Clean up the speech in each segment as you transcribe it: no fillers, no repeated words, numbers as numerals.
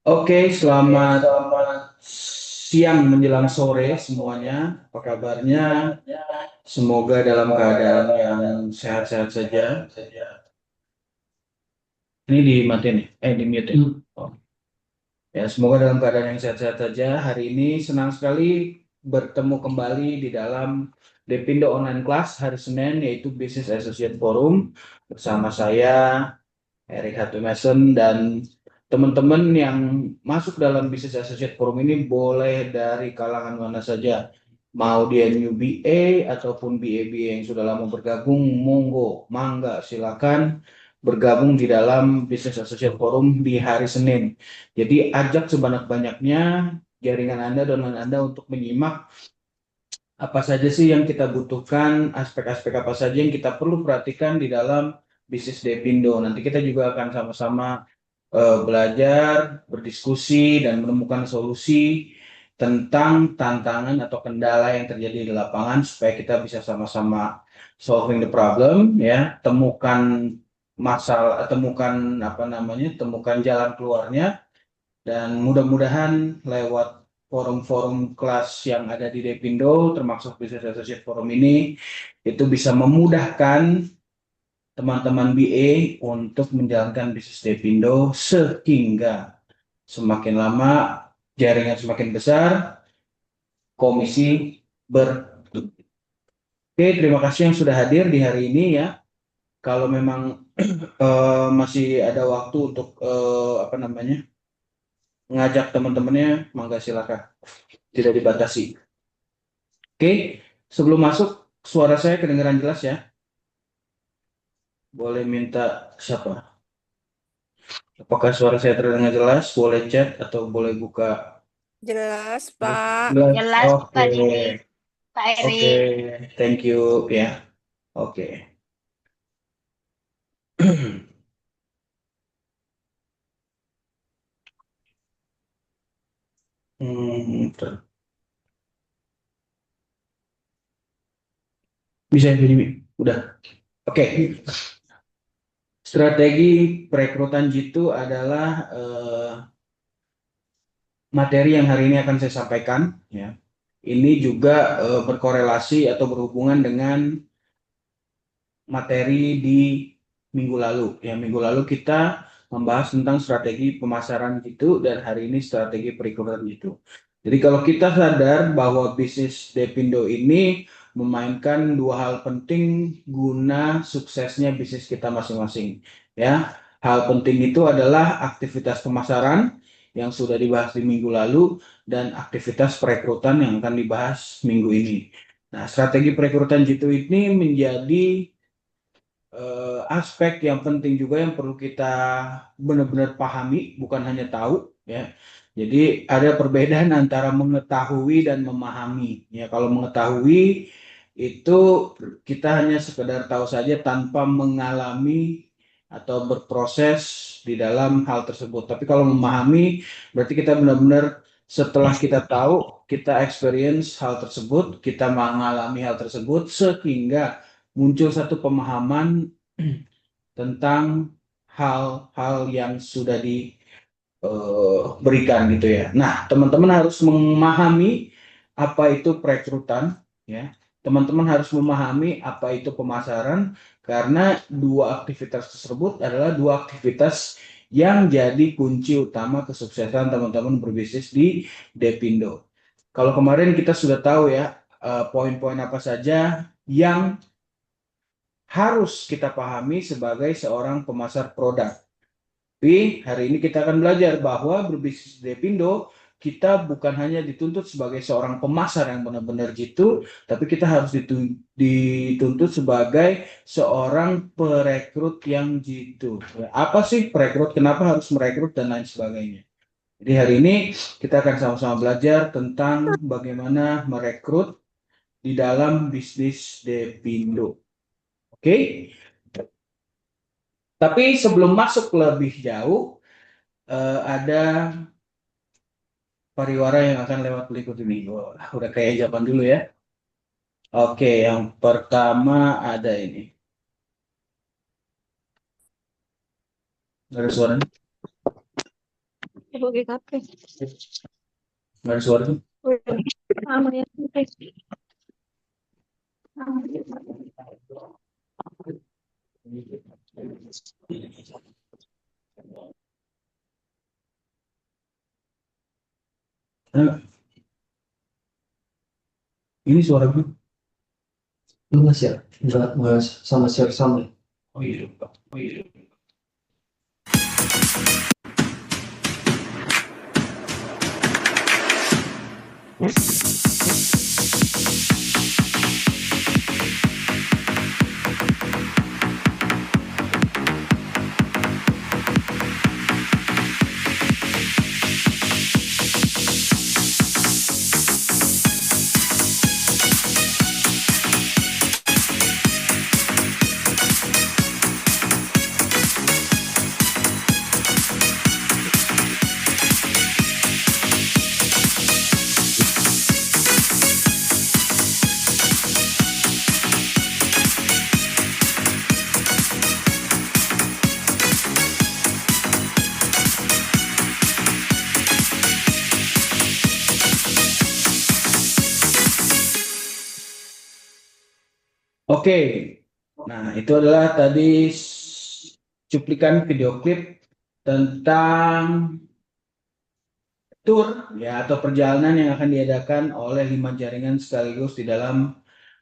Oke, selamat siang menjelang sore semuanya. Apa kabarnya? Semoga dalam keadaan yang sehat-sehat saja. Ini dimatiin nih, di mute ya. Oh. Ya, semoga dalam keadaan yang sehat-sehat saja. Hari ini senang sekali bertemu kembali di dalam Depindo Online Class hari Senin, yaitu Business Associate Forum bersama saya Erik Hatumeson, dan teman-teman yang masuk dalam Business Associate Forum ini boleh dari kalangan mana saja. Mau dia new BA ataupun BA yang sudah lama bergabung, monggo, mangga, silakan bergabung di dalam Business Associate Forum di hari Senin. Jadi ajak sebanyak-banyaknya jaringan Anda, downline Anda untuk menyimak apa saja sih yang kita butuhkan, aspek-aspek apa saja yang kita perlu perhatikan di dalam bisnis Depindo. Nanti kita juga akan sama-sama belajar, berdiskusi, dan menemukan solusi tentang tantangan atau kendala yang terjadi di lapangan supaya kita bisa sama-sama solving the problem, ya, temukan masalah, temukan apa namanya, temukan jalan keluarnya, dan mudah-mudahan lewat forum-forum kelas yang ada di Depindo, termasuk Business Associate Forum ini, itu bisa memudahkan teman-teman BA untuk menjalankan bisnis Depindo sehingga semakin lama jaringan semakin besar, komisi bertumbuh. Oke, terima kasih yang sudah hadir di hari ini ya. Kalau memang masih ada waktu untuk apa namanya, ngajak teman-temannya, mangga silakan. Tidak dibatasi. Oke, sebelum masuk, suara saya kedengaran jelas ya? Boleh minta siapa? Apakah suara saya terdengar jelas? Boleh chat atau boleh buka? Jelas, Pak. Jelas. Jelas Oke, Pak Didi, Pak Eri. oke, thank you ya. Oke. Bentar. Bisa jadi, udah. Oke, strategi perekrutan jitu adalah materi yang hari ini akan saya sampaikan. Ya, ini juga berkorelasi atau berhubungan dengan materi di minggu lalu. Ya, minggu lalu kita membahas tentang strategi pemasaran gitu, dan hari ini strategi perekrutan gitu. Jadi kalau kita sadar bahwa bisnis Depindo ini memainkan dua hal penting guna suksesnya bisnis kita masing-masing. Ya, hal penting itu adalah aktivitas pemasaran yang sudah dibahas di minggu lalu dan aktivitas perekrutan yang akan dibahas minggu ini. Nah, strategi perekrutan jitu ini menjadi aspek yang penting juga yang perlu kita benar-benar pahami, bukan hanya tahu, ya. Jadi ada perbedaan antara mengetahui dan memahami. Ya, kalau mengetahui itu kita hanya sekedar tahu saja tanpa mengalami atau berproses di dalam hal tersebut. Tapi kalau memahami berarti kita benar-benar setelah kita tahu, kita experience hal tersebut, kita mengalami hal tersebut sehingga muncul satu pemahaman tentang hal-hal yang sudah diberikan gitu ya. Nah, teman-teman harus memahami apa itu perekrutan, ya. Teman-teman harus memahami apa itu pemasaran, karena dua aktivitas tersebut adalah dua aktivitas yang jadi kunci utama kesuksesan teman-teman berbisnis di Depindo. Kalau kemarin kita sudah tahu ya, poin-poin apa saja yang harus kita pahami sebagai seorang pemasar produk. Tapi hari ini kita akan belajar bahwa berbisnis di Depindo, kita bukan hanya dituntut sebagai seorang pemasar yang benar-benar jitu, tapi kita harus dituntut sebagai seorang perekrut yang jitu. Apa sih perekrut? Kenapa harus merekrut dan lain sebagainya. Jadi hari ini kita akan sama-sama belajar tentang bagaimana merekrut di dalam bisnis Depindo. Oke? Tapi sebelum masuk lebih jauh, ada pariwara yang akan lewat berikut ini. Wah, udah kayak zaman dulu ya. Oke, yang pertama ada ini. Nggak ada suaranya. Sebagai kafe. Nggak ada suaranya. Sama ya. Nah, ini suara gue. Lu nggak share? Nggak sama share sama. Oh iya, Pak. Oh iya. Oke, nah itu adalah tadi cuplikan video klip tentang tour ya atau perjalanan yang akan diadakan oleh 5 jaringan sekaligus di dalam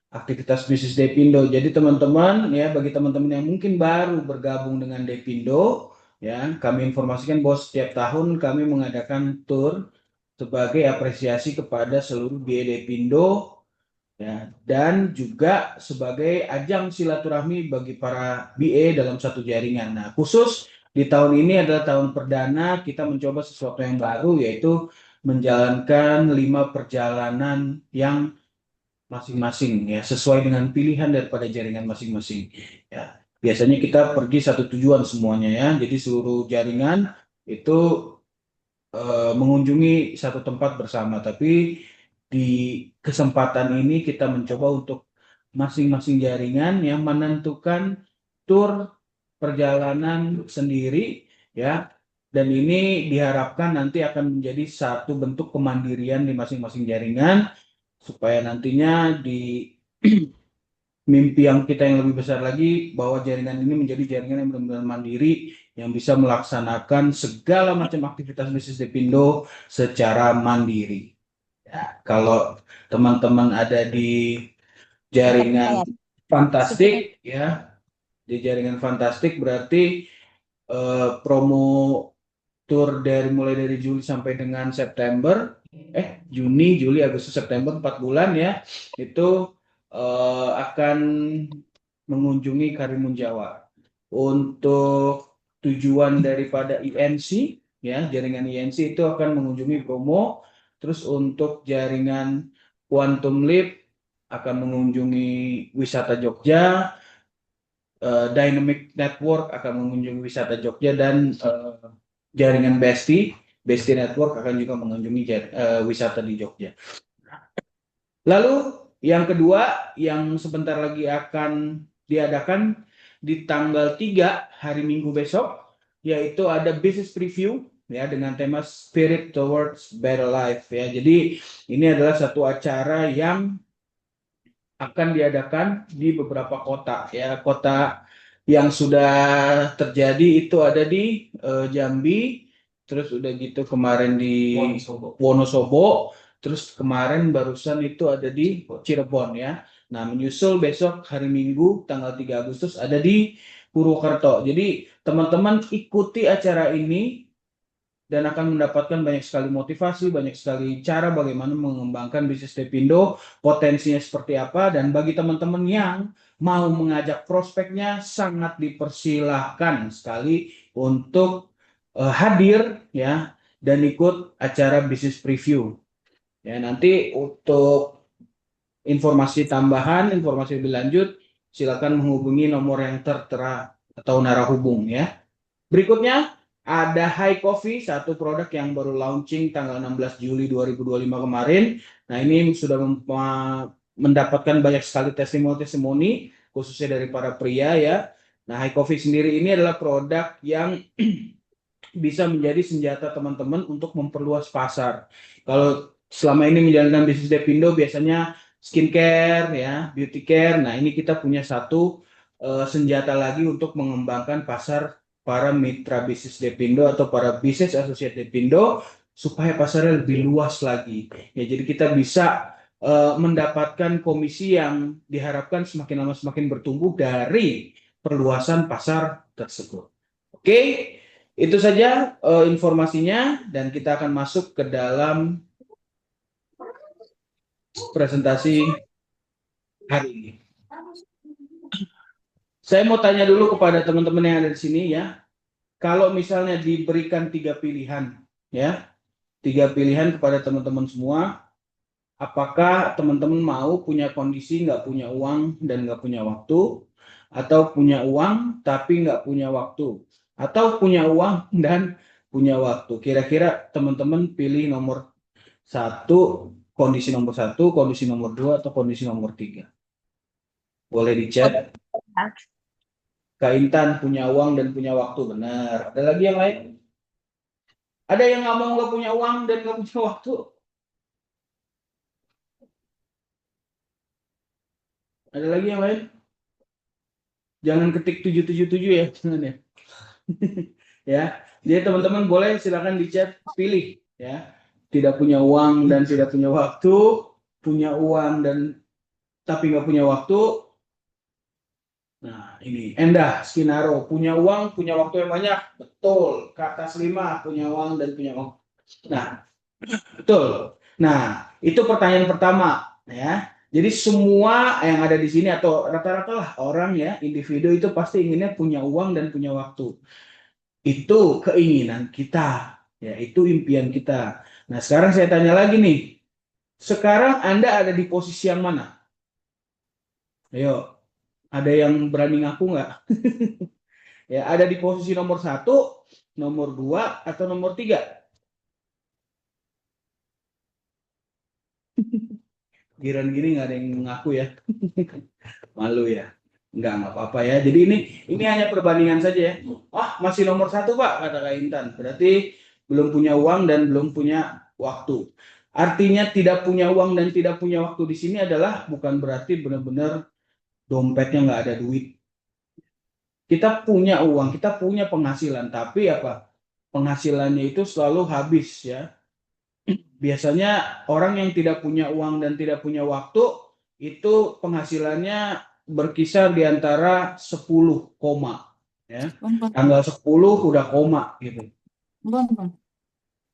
aktivitas bisnis Depindo. Jadi teman-teman ya bagi teman-teman yang mungkin baru bergabung dengan Depindo ya kami informasikan bahwa setiap tahun kami mengadakan tour sebagai apresiasi kepada seluruh BA Depindo ya, dan juga sebagai ajang silaturahmi bagi para BA dalam satu jaringan. Nah, khusus di tahun ini adalah tahun perdana kita mencoba sesuatu yang baru, yaitu menjalankan 5 perjalanan yang masing-masing ya, sesuai dengan pilihan daripada jaringan masing-masing. Ya, biasanya kita pergi satu tujuan semuanya ya, jadi seluruh jaringan itu mengunjungi satu tempat bersama, tapi di kesempatan ini kita mencoba untuk masing-masing jaringan yang menentukan tur perjalanan sendiri ya, dan ini diharapkan nanti akan menjadi satu bentuk kemandirian di masing-masing jaringan supaya nantinya di mimpi yang kita yang lebih besar lagi bahwa jaringan ini menjadi jaringan yang benar-benar mandiri yang bisa melaksanakan segala macam aktivitas bisnis Depindo secara mandiri. Ya, kalau teman-teman ada di jaringan fantastik ya, di jaringan fantastik berarti promo tour mulai dari Juli sampai dengan September, Juni, Juli, Agustus, September 4 bulan ya, itu akan mengunjungi Karimun Jawa. Untuk tujuan daripada INC ya, jaringan INC itu akan mengunjungi Bromo, terus untuk jaringan Quantum Leap akan mengunjungi wisata Jogja, Dynamic Network akan mengunjungi wisata Jogja, dan jaringan Besti Network akan juga mengunjungi wisata di Jogja. Lalu yang kedua yang sebentar lagi akan diadakan di tanggal 3 hari Minggu besok, yaitu ada business preview ya dengan tema Spirit Towards Better Life ya. Jadi ini adalah satu acara yang akan diadakan di beberapa kota ya. Kota yang sudah terjadi itu ada di Jambi, terus udah gitu kemarin di Wonosobo, terus kemarin barusan itu ada di Cirebon ya. Nah, menyusul besok hari Minggu tanggal 3 Agustus ada di Purwokerto. Jadi teman-teman ikuti acara ini dan akan mendapatkan banyak sekali motivasi, banyak sekali cara bagaimana mengembangkan bisnis Depindo, potensinya seperti apa, dan bagi teman-teman yang mau mengajak prospeknya sangat dipersilahkan sekali untuk hadir ya dan ikut acara bisnis preview. Ya, nanti untuk informasi tambahan, informasi lebih lanjut, silakan menghubungi nomor yang tertera atau narahubung ya. Berikutnya ada High Coffee, satu produk yang baru launching tanggal 16 Juli 2025 kemarin. Nah, ini sudah mendapatkan banyak sekali testimoni khususnya dari para pria ya. Nah, HiCoffee sendiri ini adalah produk yang bisa menjadi senjata teman-teman untuk memperluas pasar. Kalau selama ini menjalankan bisnis Depindo biasanya skincare ya, beauty care. Nah, ini kita punya satu senjata lagi untuk mengembangkan pasar para mitra bisnis Depindo atau para bisnis associate Depindo supaya pasarnya lebih luas lagi. Ya, jadi kita bisa mendapatkan komisi yang diharapkan semakin lama semakin bertumbuh dari perluasan pasar tersebut. Oke, itu saja informasinya dan kita akan masuk ke dalam presentasi hari ini. Saya mau tanya dulu kepada teman-teman yang ada di sini ya. Kalau misalnya diberikan 3 pilihan ya, 3 pilihan kepada teman-teman semua, apakah teman-teman mau punya kondisi nggak punya uang dan nggak punya waktu, atau punya uang tapi nggak punya waktu, atau punya uang dan punya waktu? Kira-kira teman-teman pilih nomor kondisi nomor satu, kondisi nomor dua, atau kondisi nomor tiga? Boleh di chat. Kak Intan punya uang dan punya waktu, benar. Ada lagi yang lain? Ada yang nggak mau nggak punya uang dan nggak punya waktu? Ada lagi yang lain? Jangan ketik 777 ya, jangan ya. Ya, jadi teman-teman boleh silakan di chat pilih ya. Tidak punya uang dan tidak punya waktu, punya uang dan tapi nggak punya waktu. Nah, ini Endah Skinaro, punya uang, punya waktu yang banyak. Betul. Kata 5, punya uang dan punya waktu. Nah, betul. Nah, itu pertanyaan pertama ya. Jadi semua yang ada di sini atau rata-rata lah orang ya, individu itu pasti inginnya punya uang dan punya waktu. Itu keinginan kita, ya, itu impian kita. Nah, sekarang saya tanya lagi nih. Sekarang Anda ada di posisi yang mana? Ayo, ada yang berani ngaku nggak? Ya, ada di posisi nomor 1, nomor 2, atau nomor 3? Giran gini nggak ada yang ngaku ya. Malu ya. Nggak apa-apa ya. Jadi ini hanya perbandingan saja ya. Masih nomor 1 Pak, kata Kak Intan. Berarti belum punya uang dan belum punya waktu. Artinya tidak punya uang dan tidak punya waktu di sini adalah bukan berarti benar-benar dompetnya nggak ada duit. Kita punya uang, kita punya penghasilan, tapi apa? Penghasilannya itu selalu habis ya. Biasanya orang yang tidak punya uang dan tidak punya waktu itu penghasilannya berkisar di antara 10 koma ya. Tanggal 10 udah koma gitu.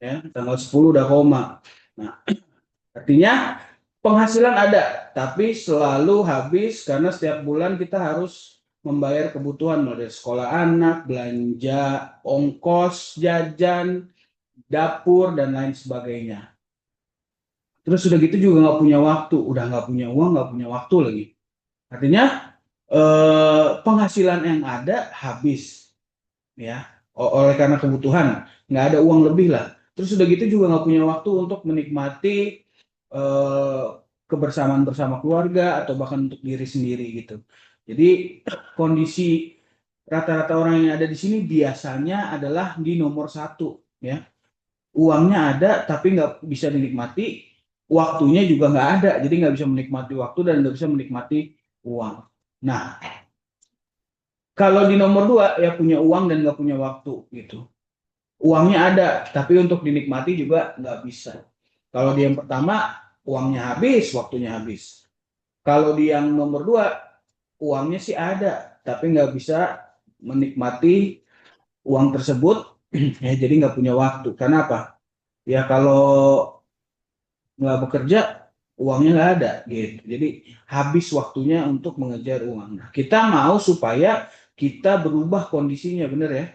Ya, tanggal 10 udah koma. Nah, artinya penghasilan ada, tapi selalu habis karena setiap bulan kita harus membayar kebutuhan mulai dari sekolah anak, belanja, ongkos, jajan, dapur, dan lain sebagainya. Terus sudah gitu juga nggak punya waktu, udah nggak punya uang, nggak punya waktu lagi. Artinya penghasilan yang ada habis, ya, oleh karena kebutuhan, nggak ada uang lebih lah. Terus sudah gitu juga nggak punya waktu untuk menikmati kebersamaan bersama keluarga atau bahkan untuk diri sendiri gitu. Jadi kondisi rata-rata orang yang ada di sini biasanya adalah di nomor 1, ya. Uangnya ada tapi nggak bisa dinikmati, waktunya juga nggak ada, jadi nggak bisa menikmati waktu dan nggak bisa menikmati uang. Nah, kalau di nomor 2 ya punya uang dan nggak punya waktu gitu. Uangnya ada, tapi untuk dinikmati juga nggak bisa. Kalau di yang pertama, uangnya habis, waktunya habis. Kalau di yang nomor 2, uangnya sih ada, tapi nggak bisa menikmati uang tersebut, ya jadi nggak punya waktu. Karena apa? Ya kalau nggak bekerja, uangnya nggak ada gitu. Jadi habis waktunya untuk mengejar uang. Nah, kita mau supaya kita berubah kondisinya, bener ya?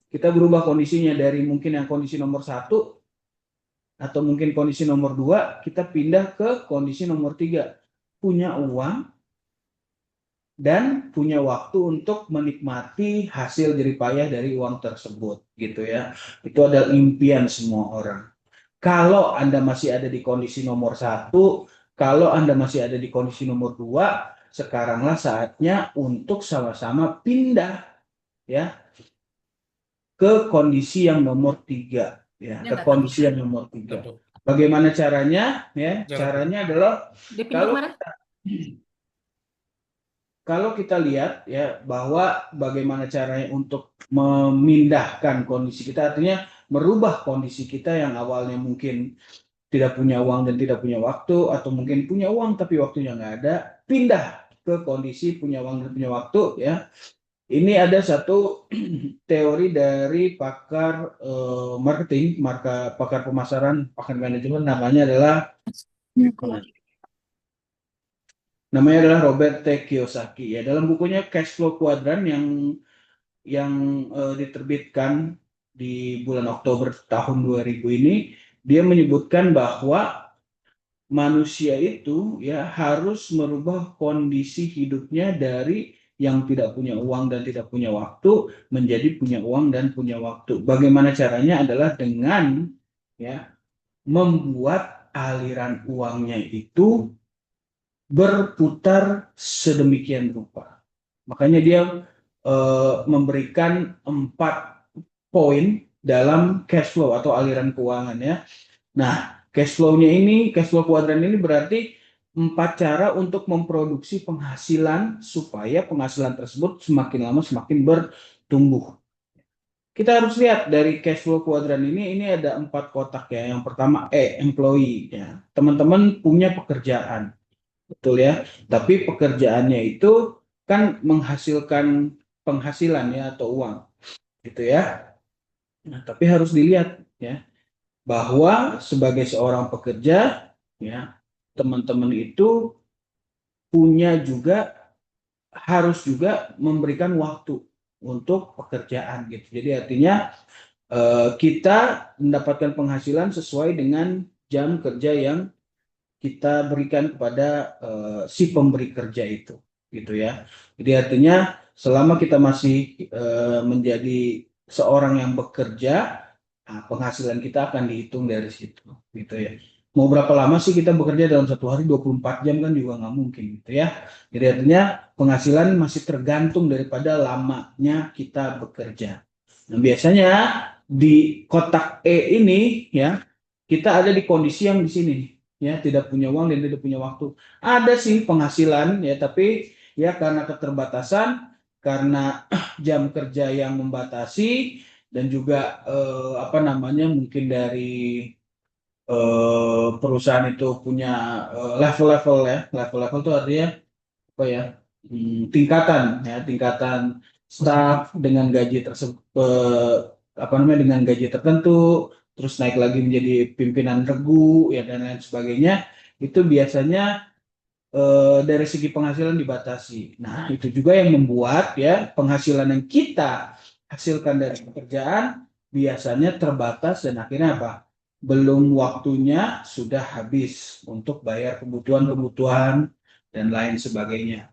Kita berubah kondisinya dari mungkin yang kondisi nomor 1 atau mungkin kondisi nomor 2, kita pindah ke kondisi nomor 3. Punya uang dan punya waktu untuk menikmati hasil jeripayah dari uang tersebut gitu ya. Itu adalah impian semua orang. Kalau Anda masih ada di kondisi nomor 1, kalau Anda masih ada di kondisi nomor 2, sekaranglah saatnya untuk sama-sama pindah ya ke kondisi yang nomor 3 ya, ke kondisi yang nomor 3. Bagaimana caranya ya? Caranya adalah kalau kita lihat ya bahwa bagaimana caranya untuk memindahkan kondisi kita, artinya merubah kondisi kita yang awalnya mungkin tidak punya uang dan tidak punya waktu, atau mungkin punya uang tapi waktunya nggak ada, pindah ke kondisi punya uang dan punya waktu ya. Ini ada satu teori dari pakar marketing, pakar pemasaran, pakar manajemen, namanya adalah Robert T. Kiyosaki ya. Dalam bukunya Cash Flow Quadrant yang diterbitkan di bulan Oktober tahun 2000 ini, dia menyebutkan bahwa manusia itu ya harus merubah kondisi hidupnya dari yang tidak punya uang dan tidak punya waktu menjadi punya uang dan punya waktu. Bagaimana caranya adalah dengan ya membuat aliran uangnya itu berputar sedemikian rupa. Makanya dia memberikan 4 poin dalam cash flow atau aliran keuangan ya. Nah, cash flow kuadran ini berarti 4 cara untuk memproduksi penghasilan supaya penghasilan tersebut semakin lama semakin bertumbuh. Kita harus lihat dari cash flow kuadran ini ada 4 kotak ya. Yang pertama employee ya. Teman-teman punya pekerjaan. Betul ya. Tapi pekerjaannya itu kan menghasilkan penghasilan ya atau uang. Gitu ya. Nah, tapi harus dilihat ya bahwa sebagai seorang pekerja ya teman-teman itu harus juga memberikan waktu untuk pekerjaan gitu. Jadi artinya kita mendapatkan penghasilan sesuai dengan jam kerja yang kita berikan kepada si pemberi kerja itu gitu ya. Jadi artinya selama kita masih menjadi seorang yang bekerja, nah, penghasilan kita akan dihitung dari situ gitu ya. Mau berapa lama sih kita bekerja dalam satu hari 24 jam kan juga nggak mungkin gitu ya. Jadi artinya penghasilan masih tergantung daripada lamanya kita bekerja. Nah, biasanya di kotak E ini ya kita ada di kondisi yang di sini ya, tidak punya uang dan tidak punya waktu. Ada sih penghasilan ya, tapi ya karena keterbatasan, karena jam kerja yang membatasi dan juga mungkin dari perusahaan itu punya level-level ya. Level-level itu artinya apa ya? Tingkatan staff dengan gaji tersebut dengan gaji tertentu, terus naik lagi menjadi pimpinan regu ya dan lain sebagainya. Itu biasanya dari segi penghasilan dibatasi. Nah, itu juga yang membuat ya penghasilan yang kita hasilkan dari pekerjaan biasanya terbatas dan akhirnya apa? Belum waktunya sudah habis untuk bayar kebutuhan-kebutuhan dan lain sebagainya.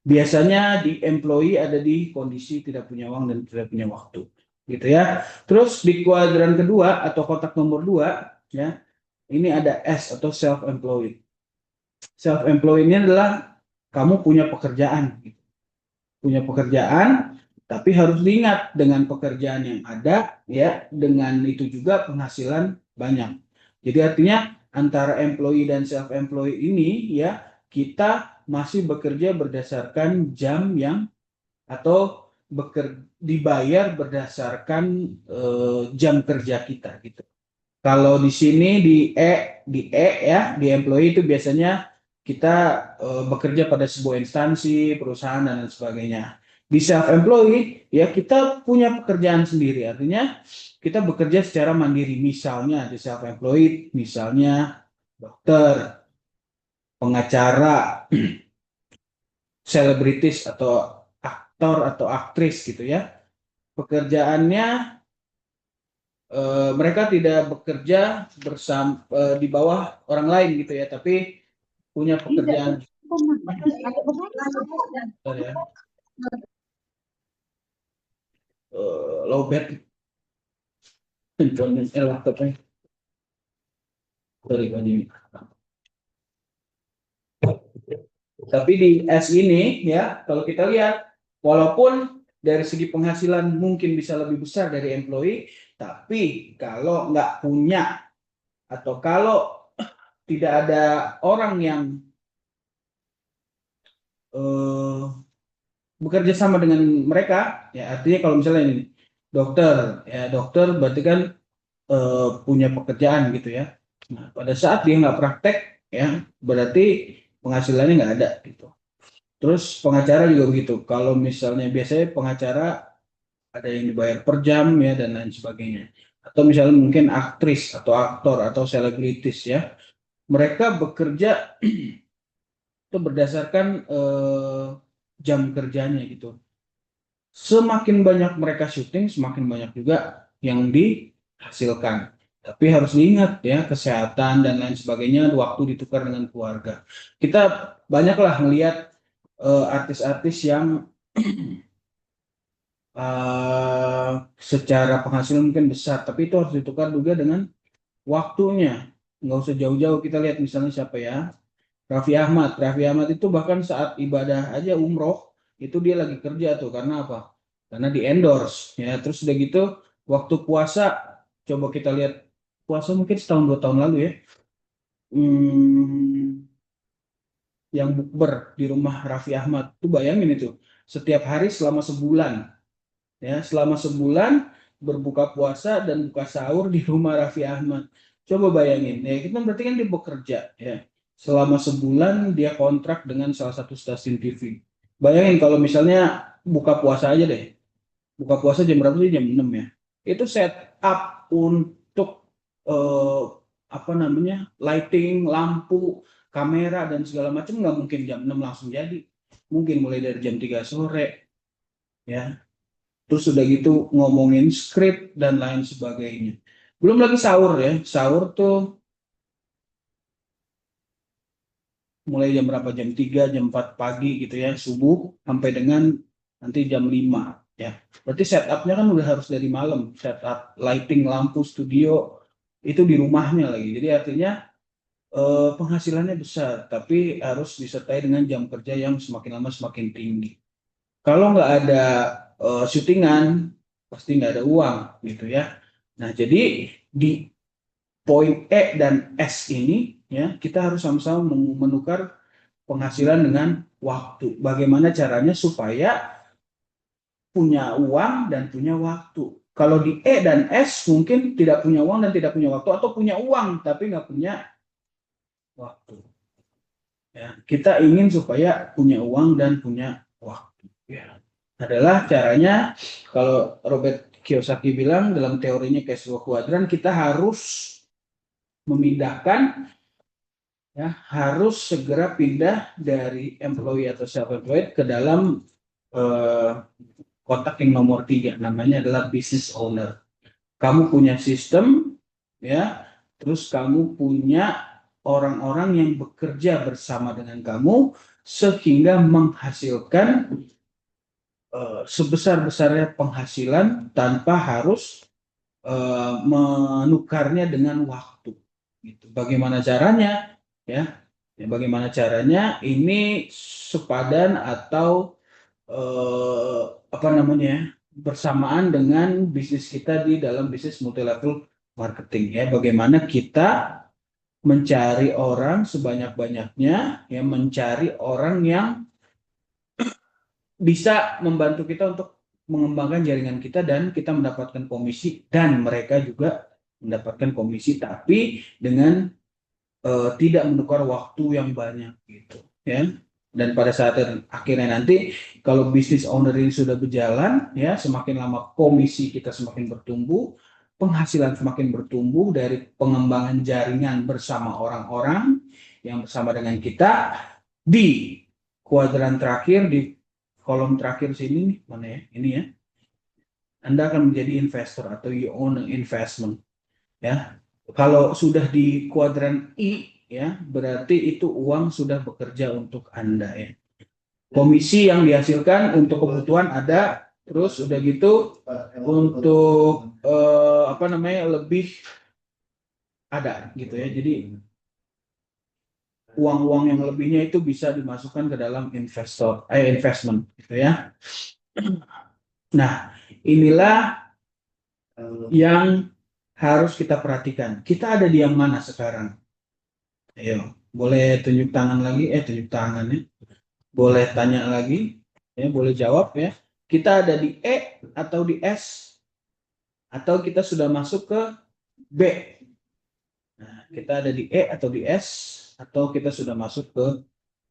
Biasanya di employee ada di kondisi tidak punya uang dan tidak punya waktu, gitu ya. Terus di kuadran kedua atau kotak nomor 2 ya, ini ada S atau self-employed. Self-employed ini adalah kamu punya pekerjaan, punya pekerjaan, tapi harus diingat dengan pekerjaan yang ada ya, dengan itu juga penghasilan banyak. Jadi artinya antara employee dan self-employed ini ya kita masih bekerja berdasarkan jam yang atau dibayar berdasarkan jam kerja kita gitu. Kalau di sini di E ya, di employee itu biasanya kita bekerja pada sebuah instansi, perusahaan dan lain sebagainya. Di self employed ya kita punya pekerjaan sendiri, artinya kita bekerja secara mandiri. Misalnya di self employed, misalnya dokter, pengacara, selebritis atau aktor atau aktris gitu ya. Pekerjaannya mereka tidak bekerja di bawah orang lain gitu ya, tapi punya pekerjaan. Bentar ya. Lowbat laptopnya. Sorry, Pak Jimmy. Tapi di S ini ya, kalau kita lihat, walaupun dari segi penghasilan mungkin bisa lebih besar dari employee, tapi kalau nggak punya atau kalau tidak ada orang yang eh, bekerja sama dengan mereka, ya artinya kalau misalnya ini dokter, ya dokter berarti kan punya pekerjaan gitu ya. Nah, pada saat dia nggak praktek, ya berarti penghasilannya nggak ada gitu. Terus pengacara juga begitu. Kalau misalnya biasanya pengacara ada yang dibayar per jam ya dan lain sebagainya. Atau misalnya mungkin aktris atau aktor atau selebritis ya, mereka bekerja itu berdasarkan jam kerjanya gitu. Semakin banyak mereka syuting, semakin banyak juga yang dihasilkan. Tapi harus diingat ya, kesehatan dan lain sebagainya, waktu ditukar dengan keluarga. Kita banyaklah melihat artis-artis yang secara penghasilan mungkin besar, tapi itu harus ditukar juga dengan waktunya. Nggak usah jauh-jauh, kita lihat misalnya siapa ya, Raffi Ahmad. Raffi Ahmad itu bahkan saat ibadah aja umroh, itu dia lagi kerja tuh, karena apa? Karena di endorse, ya. Terus udah gitu, waktu puasa, coba kita lihat, puasa mungkin setahun 2 tahun lalu ya, hmm, yang bukber di rumah Raffi Ahmad, tuh bayangin itu, setiap hari selama sebulan, ya selama sebulan berbuka puasa dan buka sahur di rumah Raffi Ahmad. Coba bayangin, ya kita berarti kan dia bekerja, ya selama sebulan dia kontrak dengan salah satu stasiun TV. Bayangin kalau misalnya buka puasa aja deh, buka puasa jam berapa sih? Jam 6 ya. Itu setup untuk eh, apa namanya, lighting, lampu, kamera dan segala macam nggak mungkin jam 6 langsung jadi. Mungkin mulai dari jam 3 sore, ya. Terus udah gitu ngomongin skrip dan lain sebagainya. Belum lagi sahur ya. Sahur tuh mulai jam berapa? Jam 3, jam 4 pagi gitu ya, subuh sampai dengan nanti jam 5 ya. Berarti setupnya kan udah harus dari malam. Setup lighting, lampu, studio itu di rumahnya lagi. Jadi artinya penghasilannya besar, tapi harus disertai dengan jam kerja yang semakin lama semakin tinggi. Kalau nggak ada syutingan, pasti nggak ada uang gitu ya. Nah, jadi di poin E dan S ini ya kita harus sama-sama menukar penghasilan dengan waktu. Bagaimana caranya supaya punya uang dan punya waktu. Kalau di E dan S mungkin tidak punya uang dan tidak punya waktu, atau punya uang tapi nggak punya waktu. Ya, kita ingin supaya punya uang dan punya waktu. Ya. Adalah caranya, kalau Robert Kiyosaki bilang dalam teorinya cash flow quadrant, kita harus memindahkan, ya harus segera pindah dari employee atau self employed ke dalam eh, kotak yang nomor 3, namanya adalah business owner. Kamu punya sistem, ya, terus kamu punya orang-orang yang bekerja bersama dengan kamu sehingga menghasilkan sebesar-besarnya penghasilan tanpa harus menukarnya dengan waktu. Gitu. Bagaimana caranya? Ya, bagaimana caranya? Ini sepadan atau apa namanya? Bersamaan dengan bisnis kita di dalam bisnis multi level marketing. Ya, bagaimana kita mencari orang sebanyak-banyaknya, ya mencari orang yang bisa membantu kita untuk mengembangkan jaringan kita dan kita mendapatkan komisi dan mereka juga mendapatkan komisi, tapi dengan tidak menukar waktu yang banyak gitu ya. Dan pada saat akhirnya nanti kalau bisnis owner ini sudah berjalan ya, semakin lama komisi kita semakin bertumbuh, penghasilan semakin bertumbuh dari pengembangan jaringan bersama orang-orang yang bersama dengan kita. Di kuadran terakhir, di kolom terakhir sini nih, mana ya? Ini ya. Anda akan menjadi investor atau you own an investment ya. Kalau sudah di kuadran I ya, berarti itu uang sudah bekerja untuk Anda ya. Komisi yang dihasilkan untuk kebutuhan ada, terus udah gitu untuk apa namanya lebih ada gitu ya. Jadi uang-uang yang lebihnya itu bisa dimasukkan ke dalam investment gitu ya. Nah, inilah yang harus kita perhatikan. Kita ada di yang mana sekarang? Ayo, boleh tunjuk tangan lagi, tunjuk tangan ya. Boleh tanya lagi, ya, boleh jawab ya. Kita ada di E atau di S, atau kita sudah masuk ke B. Nah, kita ada di E atau di S, atau kita sudah masuk ke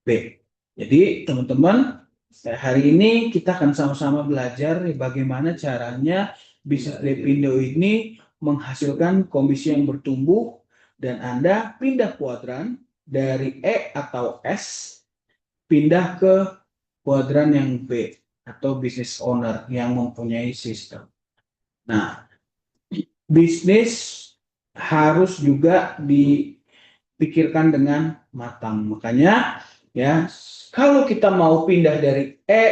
B. Jadi teman-teman, hari ini kita akan sama-sama belajar bagaimana caranya bisnis Depindo ini menghasilkan komisi yang bertumbuh dan Anda pindah kuadran dari E atau S pindah ke kuadran yang B atau business owner yang mempunyai sistem. Nah, bisnis harus juga dipikirkan dengan matang. Makanya ya, kalau kita mau pindah dari E,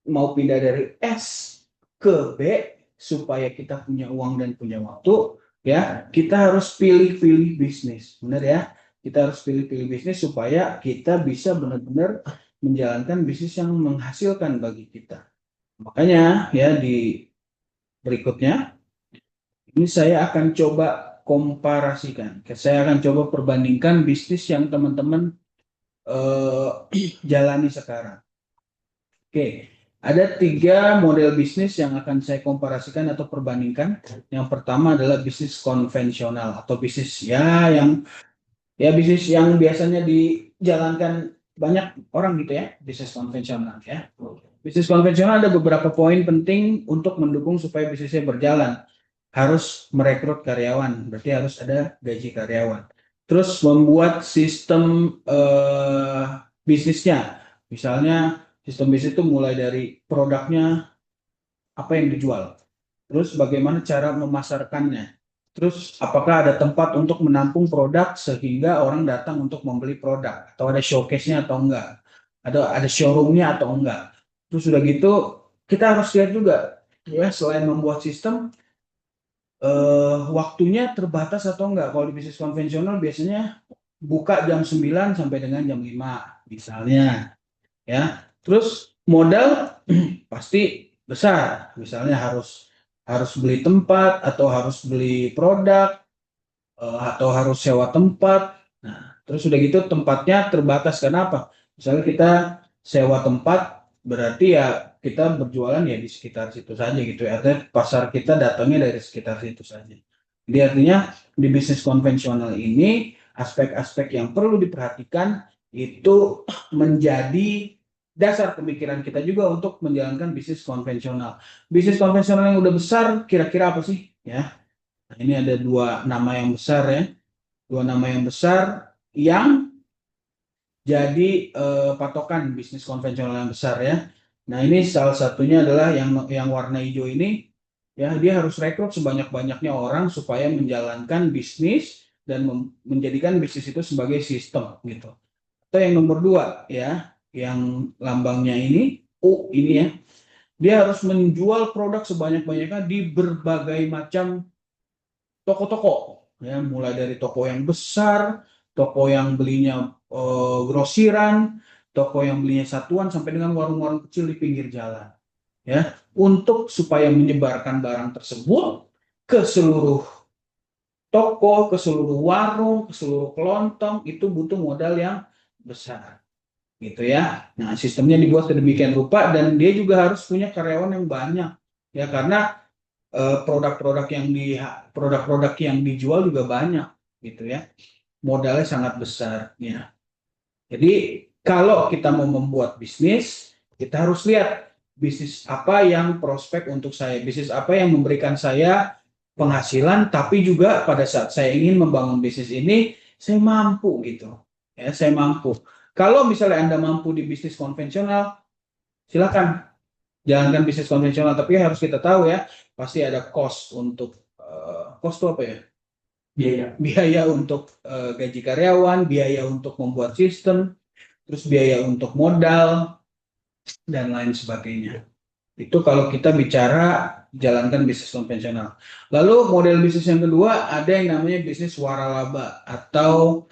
mau pindah dari S ke B supaya kita punya uang dan punya waktu, ya, kita harus pilih-pilih bisnis. Benar ya? Kita harus pilih-pilih bisnis supaya kita bisa benar-benar menjalankan bisnis yang menghasilkan bagi kita. Makanya ya di berikutnya ini saya akan coba komparasikan. Saya akan coba perbandingkan bisnis yang teman-teman jalani sekarang. Oke, ada 3 model bisnis yang akan saya komparasikan atau perbandingkan. Yang pertama adalah bisnis konvensional atau bisnis bisnis yang biasanya dijalankan banyak orang gitu ya, bisnis konvensional ya. Bisnis konvensional ada beberapa poin penting untuk mendukung supaya bisnisnya berjalan. Harus merekrut karyawan, berarti harus ada gaji karyawan. Terus membuat sistem bisnisnya, misalnya sistem bisnis itu mulai dari produknya apa yang dijual, terus bagaimana cara memasarkannya, terus apakah ada tempat untuk menampung produk sehingga orang datang untuk membeli produk, atau ada showcase-nya atau enggak, ada showroom-nya atau enggak. Terus sudah gitu kita harus lihat juga ya, selain membuat sistem, waktunya terbatas atau enggak. Kalau di bisnis konvensional biasanya buka jam 9 sampai dengan jam 5 misalnya ya. Terus modal pasti besar, misalnya harus beli tempat atau harus beli produk, atau harus sewa tempat. Nah, terus udah gitu tempatnya terbatas. Kenapa? Misalnya kita sewa tempat, berarti ya kita berjualan ya di sekitar situ saja gitu ya. Artinya pasar kita datangnya dari sekitar situ saja. Jadi artinya di bisnis konvensional ini aspek-aspek yang perlu diperhatikan itu menjadi dasar pemikiran kita juga untuk menjalankan bisnis konvensional. Bisnis konvensional yang udah besar kira-kira apa sih? Ya, nah, ini ada 2 nama yang besar ya, 2 nama yang besar yang jadi patokan bisnis konvensional yang besar ya. Nah ini salah satunya adalah yang warna hijau ini ya, dia harus rekrut sebanyak-banyaknya orang supaya menjalankan bisnis dan menjadikan bisnis itu sebagai sistem gitu. Atau yang nomor 2 ya, yang lambangnya ini U ini ya, dia harus menjual produk sebanyak-banyaknya di berbagai macam toko-toko ya, mulai dari toko yang besar, toko yang belinya grosiran, toko yang belinya satuan, sampai dengan warung-warung kecil di pinggir jalan ya, untuk supaya menyebarkan barang tersebut ke seluruh toko, ke seluruh warung, ke seluruh kelontong, itu butuh modal yang besar gitu ya. Nah, sistemnya dibuat sedemikian rupa dan dia juga harus punya karyawan yang banyak ya, karena produk-produk yang dijual juga banyak gitu ya. Modalnya sangat besar ya. Jadi kalau kita mau membuat bisnis, kita harus lihat bisnis apa yang prospek untuk saya, bisnis apa yang memberikan saya penghasilan, tapi juga pada saat saya ingin membangun bisnis ini, saya mampu gitu. Ya, saya mampu. Kalau misalnya Anda mampu di bisnis konvensional, silakan jalankan bisnis konvensional. Tapi harus kita tahu ya, pasti ada cost untuk cost itu apa ya? Biaya untuk gaji karyawan, biaya untuk membuat sistem, terus biaya untuk modal dan lain sebagainya. Itu kalau kita bicara jalankan bisnis konvensional. Lalu model bisnis yang kedua ada yang namanya bisnis waralaba atau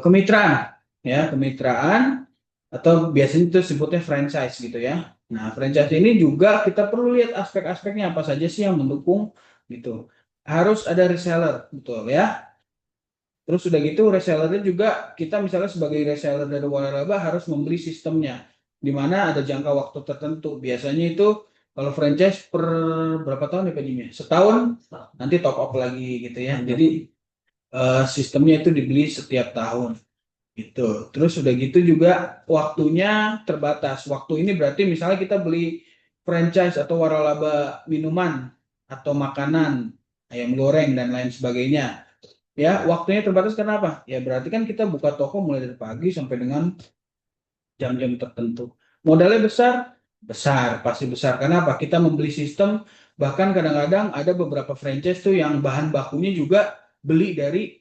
kemitraan, ya kemitraan atau biasanya itu sebutnya franchise gitu ya. Nah, franchise ini juga kita perlu lihat aspek-aspeknya apa saja sih yang mendukung gitu. Harus ada reseller, betul ya. Terus udah gitu resellernya juga kita misalnya sebagai reseller dari waralaba harus membeli sistemnya, di mana ada jangka waktu tertentu. Biasanya itu kalau franchise per berapa tahun ya Pak Jimmy? Setahun, nanti top up lagi gitu ya. Jadi sistemnya itu dibeli setiap tahun gitu. Terus udah gitu juga waktunya terbatas. Waktu ini berarti misalnya kita beli franchise atau waralaba minuman atau makanan, ayam goreng dan lain sebagainya. Ya, waktunya terbatas karena apa? Ya berarti kan kita buka toko mulai dari pagi sampai dengan jam-jam tertentu. Modalnya besar? Besar, pasti besar. Karena apa? Kita membeli sistem, bahkan kadang-kadang ada beberapa franchise tuh yang bahan bakunya juga beli dari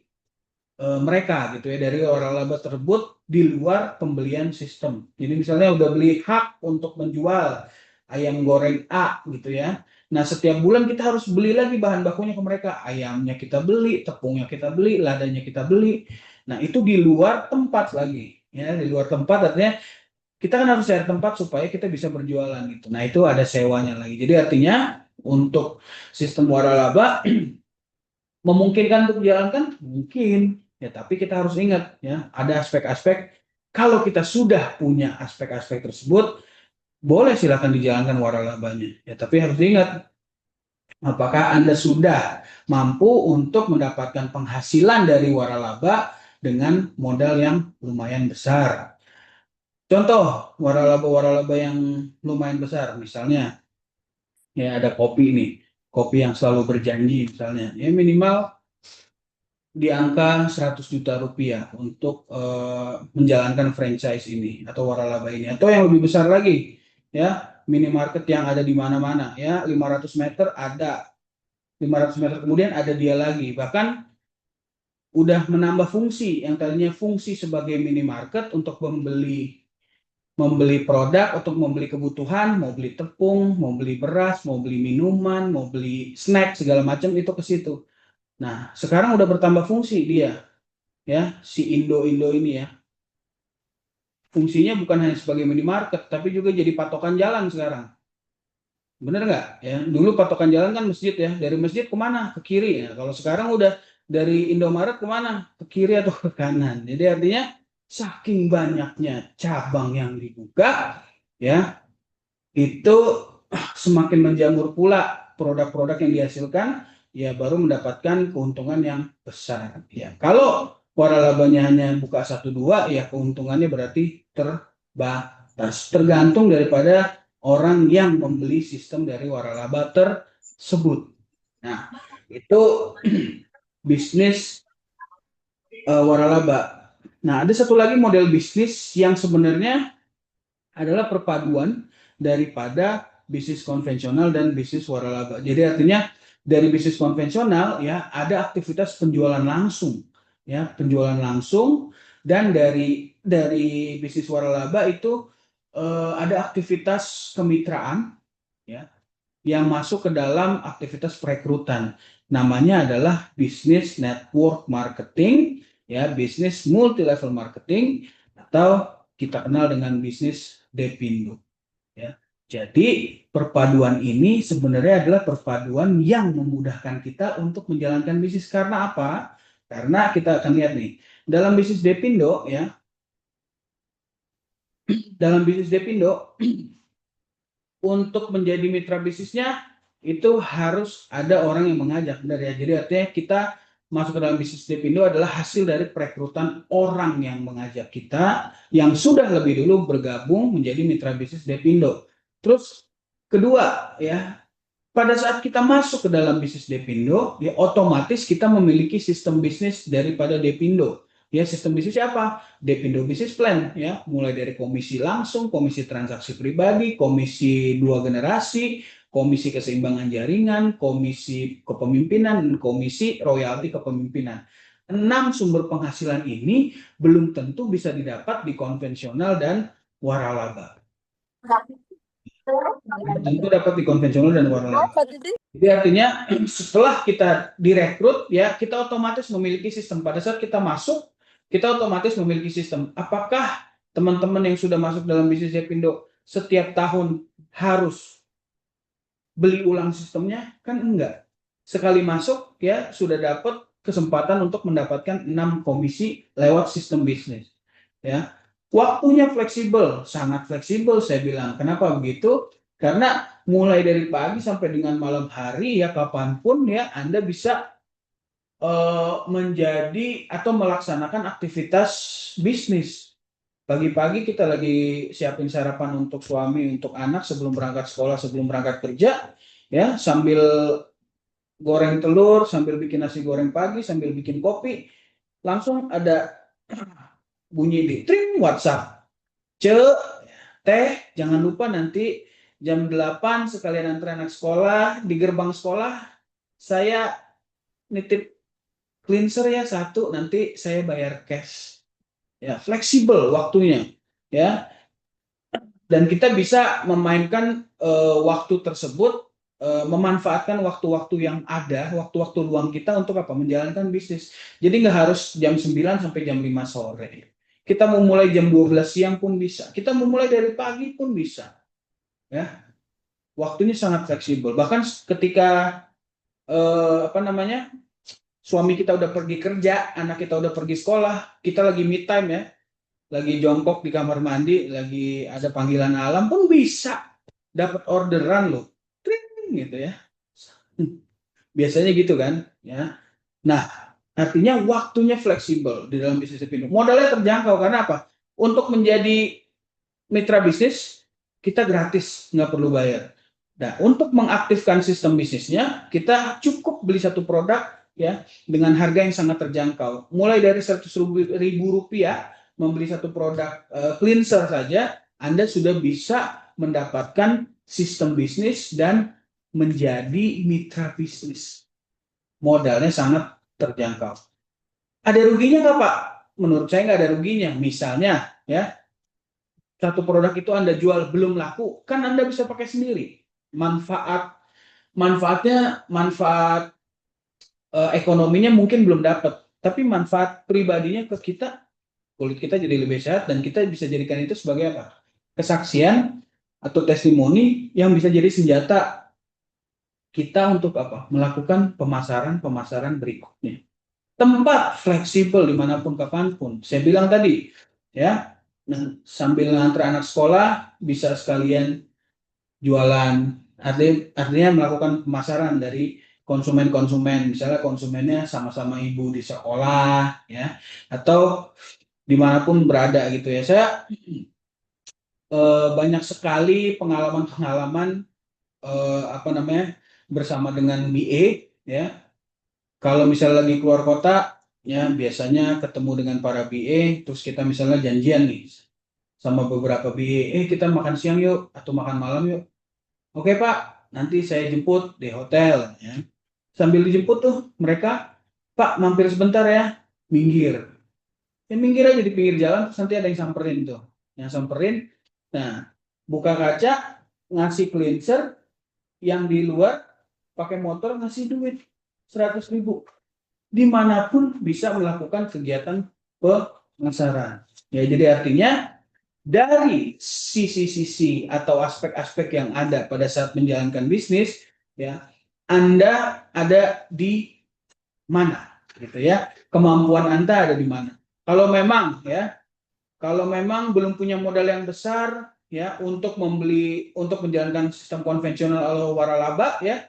mereka gitu ya, dari orang laba tersebut di luar pembelian sistem. Jadi misalnya udah beli hak untuk menjual ayam goreng A gitu ya. Nah, setiap bulan kita harus beli lagi bahan bakunya ke mereka. Ayamnya kita beli, tepungnya kita beli, ladanya kita beli. Nah, itu di luar tempat lagi. Ya, di luar tempat artinya kita kan harus cari tempat supaya kita bisa berjualan gitu. Nah, itu ada sewanya lagi. Jadi artinya untuk sistem waralaba memungkinkan untuk dijalankan? Mungkin. Ya, tapi kita harus ingat ya, ada aspek-aspek kalau kita sudah punya aspek-aspek tersebut, boleh silakan dijalankan waralabanya. Ya, tapi harus diingat apakah Anda sudah mampu untuk mendapatkan penghasilan dari waralaba dengan modal yang lumayan besar. Contoh waralaba-waralaba yang lumayan besar, misalnya ya ada kopi nih, kopi yang selalu berjanji misalnya, ya minimal di angka 100 juta rupiah untuk menjalankan franchise ini atau waralaba ini, atau yang lebih besar lagi ya, minimarket yang ada di mana-mana ya, 500 meter ada, 500 meter kemudian ada dia lagi, bahkan udah menambah fungsi yang tadinya fungsi sebagai minimarket untuk membeli produk, untuk membeli kebutuhan, mau beli tepung, mau beli beras, mau beli minuman, mau beli snack segala macam itu ke situ. Nah, sekarang udah bertambah fungsi dia, ya, si Indo-Indo ini ya. Fungsinya bukan hanya sebagai minimarket, tapi juga jadi patokan jalan sekarang. Bener nggak? Ya, dulu patokan jalan kan masjid ya. Dari masjid kemana? Ke kiri ya. Kalau sekarang udah dari Indomaret kemana? Ke kiri atau ke kanan. Jadi artinya saking banyaknya cabang yang dibuka, ya, itu semakin menjamur pula produk-produk yang dihasilkan, ya baru mendapatkan keuntungan yang besar. Ya, kalau waralabanya hanya buka 1-2, ya keuntungannya berarti terbatas. Tergantung daripada orang yang membeli sistem dari waralaba tersebut. Nah, itu bisnis waralaba. Nah, ada satu lagi model bisnis yang sebenarnya adalah perpaduan daripada bisnis konvensional dan bisnis waralaba. Jadi artinya dari bisnis konvensional ya ada aktivitas penjualan langsung ya, penjualan langsung, dan dari bisnis waralaba itu ada aktivitas kemitraan ya yang masuk ke dalam aktivitas perekrutan. Namanya adalah bisnis network marketing ya, bisnis multi level marketing, atau kita kenal dengan bisnis Depindo ya. Jadi perpaduan ini sebenarnya adalah perpaduan yang memudahkan kita untuk menjalankan bisnis. Karena apa? Karena kita akan lihat nih dalam bisnis Depindo ya, dalam bisnis Depindo untuk menjadi mitra bisnisnya itu harus ada orang yang mengajak, benar ya. Jadi artinya kita masuk ke dalam bisnis Depindo adalah hasil dari perekrutan orang yang mengajak kita yang sudah lebih dulu bergabung menjadi mitra bisnis Depindo. Terus kedua ya, pada saat kita masuk ke dalam bisnis Depindo, ya otomatis kita memiliki sistem bisnis daripada Depindo. Ya, sistem bisnis apa? Depindo Business Plan ya, mulai dari komisi langsung, komisi transaksi pribadi, komisi 2 generasi, komisi keseimbangan jaringan, komisi kepemimpinan, dan komisi royalti kepemimpinan. 6 sumber penghasilan ini belum tentu bisa didapat di konvensional dan waralaba. Tentu dapat di konvensional dan waralaba. Jadi artinya setelah kita direkrut ya, kita otomatis memiliki sistem. Pada saat kita masuk, kita otomatis memiliki sistem. Apakah teman-teman yang sudah masuk dalam bisnis Depindo setiap tahun harus beli ulang sistemnya? Kan enggak. Sekali masuk ya sudah dapat kesempatan untuk mendapatkan 6 komisi lewat sistem bisnis. Ya. Waktunya fleksibel, sangat fleksibel saya bilang. Kenapa begitu? Karena mulai dari pagi sampai dengan malam hari ya kapanpun ya Anda bisa menjadi atau melaksanakan aktivitas bisnis. Pagi-pagi kita lagi siapin sarapan untuk suami, untuk anak sebelum berangkat sekolah, sebelum berangkat kerja, ya sambil goreng telur, sambil bikin nasi goreng pagi, sambil bikin kopi, langsung ada bunyi di tring WhatsApp. Teh, jangan lupa nanti jam 8 sekalian antar anak sekolah, di gerbang sekolah saya nitip cleanser ya 1, nanti saya bayar cash. Ya, fleksibel waktunya, ya. Dan kita bisa memainkan waktu tersebut, memanfaatkan waktu-waktu yang ada, waktu-waktu luang kita untuk apa? Menjalankan bisnis. Jadi nggak harus jam 9 sampai jam 5 sore. Kita mau mulai jam 12 siang pun bisa. Kita mau mulai dari pagi pun bisa. Ya. Waktunya sangat fleksibel. Bahkan ketika suami kita udah pergi kerja, anak kita udah pergi sekolah, kita lagi me time ya, lagi jongkok di kamar mandi, lagi ada panggilan alam pun bisa dapat orderan loh, tring gitu ya. Biasanya gitu kan, ya. Nah, artinya waktunya fleksibel di dalam bisnis Depindo. Modalnya terjangkau karena apa? Untuk menjadi mitra bisnis kita gratis, nggak perlu bayar. Nah, untuk mengaktifkan sistem bisnisnya, kita cukup beli satu produk ya dengan harga yang sangat terjangkau. Mulai dari 100.000 rupiah membeli satu produk cleanser saja, Anda sudah bisa mendapatkan sistem bisnis dan menjadi mitra bisnis. Modalnya sangat terjangkau. Ada ruginya nggak Pak? Menurut saya nggak ada ruginya. Misalnya ya, satu produk itu Anda jual belum laku, kan Anda bisa pakai sendiri. Manfaat ekonominya mungkin belum dapat, tapi manfaat pribadinya ke kita, kulit kita jadi lebih sehat dan kita bisa jadikan itu sebagai apa? Kesaksian atau testimoni yang bisa jadi senjata kita untuk apa? Melakukan pemasaran berikutnya. Tempat fleksibel dimanapun kapanpun. Saya bilang tadi, ya, sambil ngantar anak sekolah bisa sekalian jualan. Artinya melakukan pemasaran dari konsumen-konsumen. Misalnya konsumennya sama-sama ibu di sekolah, ya, atau dimanapun berada gitu ya. Saya banyak sekali pengalaman-pengalaman bersama dengan BA ya. Kalau misalnya lagi keluar kota ya biasanya ketemu dengan para BA, terus kita misalnya janjian nih sama beberapa BA, kita makan siang yuk atau makan malam yuk. Oke Pak, nanti saya jemput di hotel ya. Sambil dijemput tuh mereka, Pak mampir sebentar ya, minggir. Ya minggir aja di pinggir jalan, terus nanti ada yang samperin tuh. Yang samperin, nah buka kaca, ngasih cleanser, yang di luar pakai motor ngasih duit 100.000. Dimanapun bisa melakukan kegiatan pemasaran. Ya, jadi artinya dari sisi-sisi atau aspek-aspek yang ada pada saat menjalankan bisnis, ya Anda ada di mana, gitu ya? Kemampuan Anda ada di mana? Kalau memang belum punya modal yang besar, ya untuk menjalankan sistem konvensional atau waralaba ya,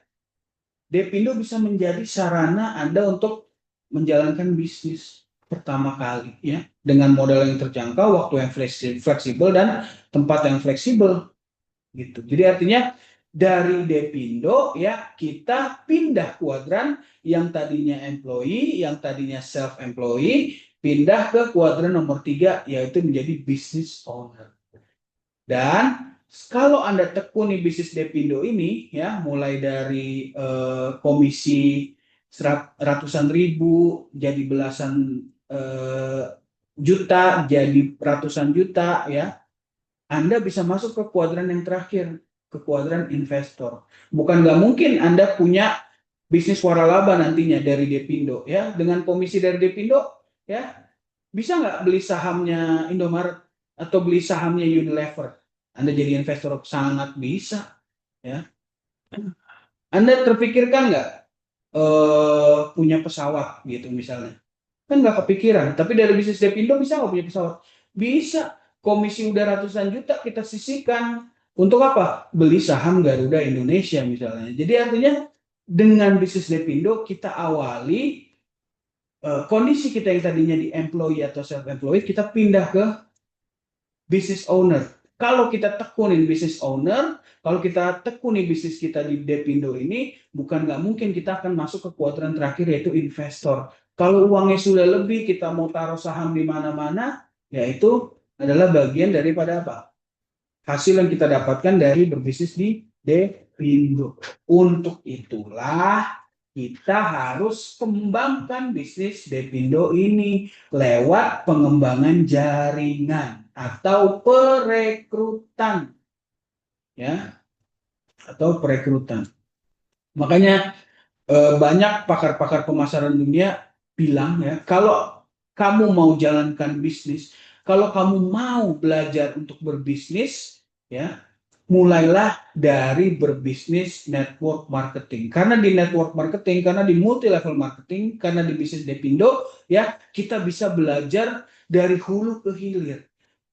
Depindo bisa menjadi sarana Anda untuk menjalankan bisnis pertama kali ya dengan modal yang terjangkau, waktu yang fleksibel dan tempat yang fleksibel gitu. Jadi artinya dari Depindo ya kita pindah kuadran yang tadinya employee, yang tadinya self employee, pindah ke kuadran nomor 3 yaitu menjadi business owner. Dan kalau Anda tekuni bisnis Depindo ini ya mulai dari komisi ratusan ribu jadi belasan juta, jadi ratusan juta ya, Anda bisa masuk ke kuadran yang terakhir, ke kuadran investor. Bukan nggak mungkin Anda punya bisnis waralaba nantinya dari Depindo ya, dengan komisi dari Depindo ya Bisa nggak beli sahamnya Indomaret atau beli sahamnya Unilever? Anda jadi investor, sangat bisa. Ya, Anda terpikirkan nggak punya pesawat gitu misalnya? Kan nggak kepikiran. Tapi dari bisnis Depindo bisa nggak punya pesawat? Bisa. Komisi udah ratusan juta kita sisihkan. Untuk apa? Beli saham Garuda Indonesia misalnya. Jadi artinya dengan bisnis Depindo kita awali kondisi kita yang tadinya di employee atau self-employed, kita pindah ke business owner. Kalau kita tekunin business owner, kalau kita tekuni bisnis kita di Depindo ini, bukan nggak mungkin kita akan masuk ke kuadran terakhir yaitu investor. Kalau uangnya sudah lebih, kita mau taruh saham di mana-mana, ya itu adalah bagian daripada apa? Hasil yang kita dapatkan dari berbisnis di Depindo. Untuk itulah kita harus kembangkan bisnis Depindo ini lewat pengembangan jaringan atau perekrutan, ya, atau perekrutan. Makanya banyak pakar-pakar pemasaran dunia bilang, ya, kalau kamu mau jalankan bisnis, kalau kamu mau belajar untuk berbisnis, ya, mulailah dari berbisnis network marketing. Karena di network marketing, karena di multi level marketing, karena di bisnis Depindo, ya, kita bisa belajar dari hulu ke hilir.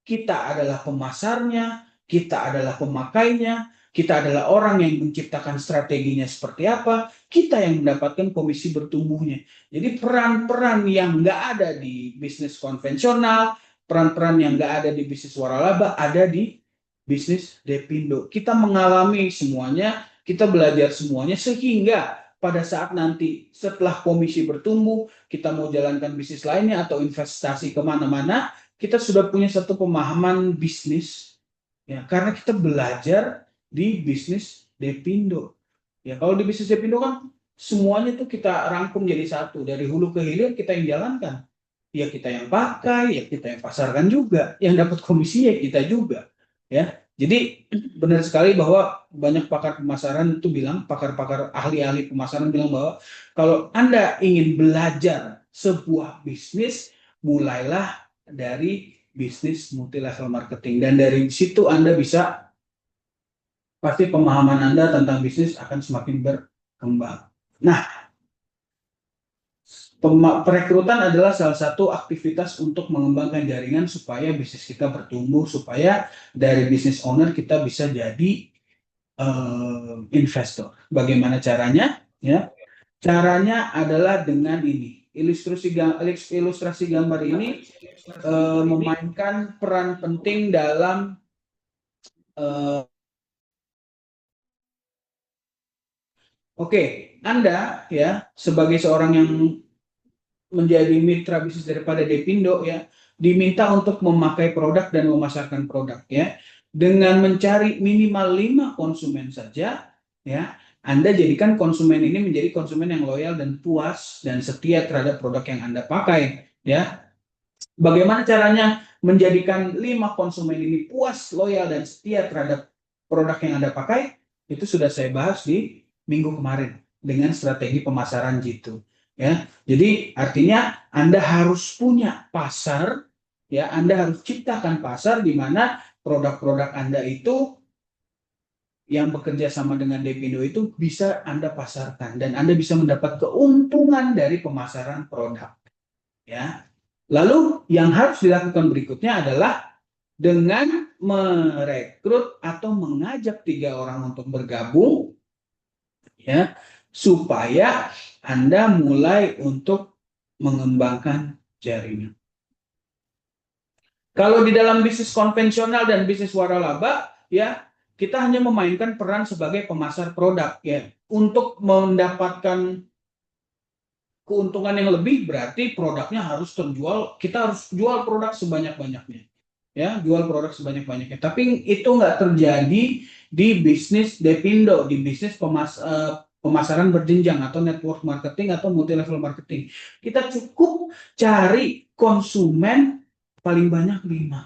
Kita adalah pemasarnya, kita adalah pemakainya, kita adalah orang yang menciptakan strateginya seperti apa, kita yang mendapatkan komisi bertumbuhnya. Jadi peran-peran yang nggak ada di bisnis konvensional, peran-peran yang nggak ada di bisnis waralaba, ada di bisnis Depindo. Kita mengalami semuanya, kita belajar semuanya, sehingga pada saat nanti setelah komisi bertumbuh, kita mau jalankan bisnis lainnya atau investasi kemana-mana, kita sudah punya satu pemahaman bisnis, ya, karena kita belajar di bisnis Depindo. Ya, kalau di bisnis Depindo kan semuanya tuh kita rangkum jadi satu, dari hulu ke hilir kita yang jalankan. Ya kita yang pakai, ya kita yang pasarkan juga, yang dapat komisi ya kita juga, ya. Jadi benar sekali bahwa banyak pakar pemasaran itu bilang, pakar-pakar ahli-ahli pemasaran bilang bahwa kalau Anda ingin belajar sebuah bisnis, mulailah dari bisnis multi level marketing, dan dari situ Anda bisa, pasti pemahaman Anda tentang bisnis akan semakin berkembang. Nah, perekrutan adalah salah satu aktivitas untuk mengembangkan jaringan supaya bisnis kita bertumbuh, supaya dari bisnis owner kita bisa jadi investor. Bagaimana caranya? Ya, caranya adalah dengan ini. Ilustrasi gambar ini memainkan peran penting dalam Anda, ya, sebagai seorang yang menjadi mitra bisnis daripada Depindo, ya, diminta untuk memakai produk dan memasarkan produk, ya, dengan mencari minimal 5 konsumen saja, ya. Anda jadikan konsumen ini menjadi konsumen yang loyal dan puas dan setia terhadap produk yang Anda pakai, ya. Bagaimana caranya menjadikan 5 konsumen ini puas, loyal, dan setia terhadap produk yang Anda pakai? Itu sudah saya bahas di minggu kemarin dengan strategi pemasaran G2. Ya, jadi artinya Anda harus punya pasar, ya, Anda harus ciptakan pasar di mana produk-produk Anda itu yang bekerja sama dengan Depindo itu bisa Anda pasarkan dan Anda bisa mendapat keuntungan dari pemasaran produk, ya. Lalu yang harus dilakukan berikutnya adalah dengan merekrut atau mengajak 3 orang untuk bergabung, ya, supaya Anda mulai untuk mengembangkan jaringan. Kalau di dalam bisnis konvensional dan bisnis waralaba, ya, kita hanya memainkan peran sebagai pemasar produk, ya. Untuk mendapatkan keuntungan yang lebih, berarti produknya harus terjual, kita harus jual produk sebanyak-banyaknya, ya, jual produk sebanyak-banyaknya. Tapi itu nggak terjadi di bisnis Depindo, di bisnis pemasaran berjenjang atau network marketing atau multi level marketing. Kita cukup cari konsumen paling banyak 5,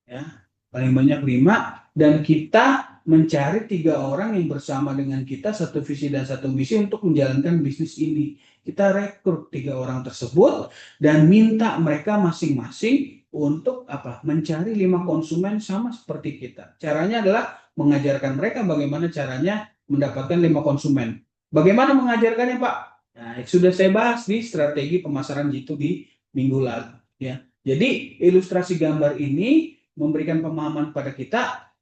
ya, paling banyak 5, dan kita mencari 3 orang yang bersama dengan kita satu visi dan satu misi untuk menjalankan bisnis ini. Kita rekrut 3 orang tersebut dan minta mereka masing-masing untuk apa? Mencari 5 konsumen sama seperti kita. Caranya adalah mengajarkan mereka bagaimana caranya mendapatkan 5 konsumen. Bagaimana mengajarkannya, Pak? Nah, sudah saya bahas di strategi pemasaran G2 di minggu lalu, ya. Jadi ilustrasi gambar ini memberikan pemahaman pada kita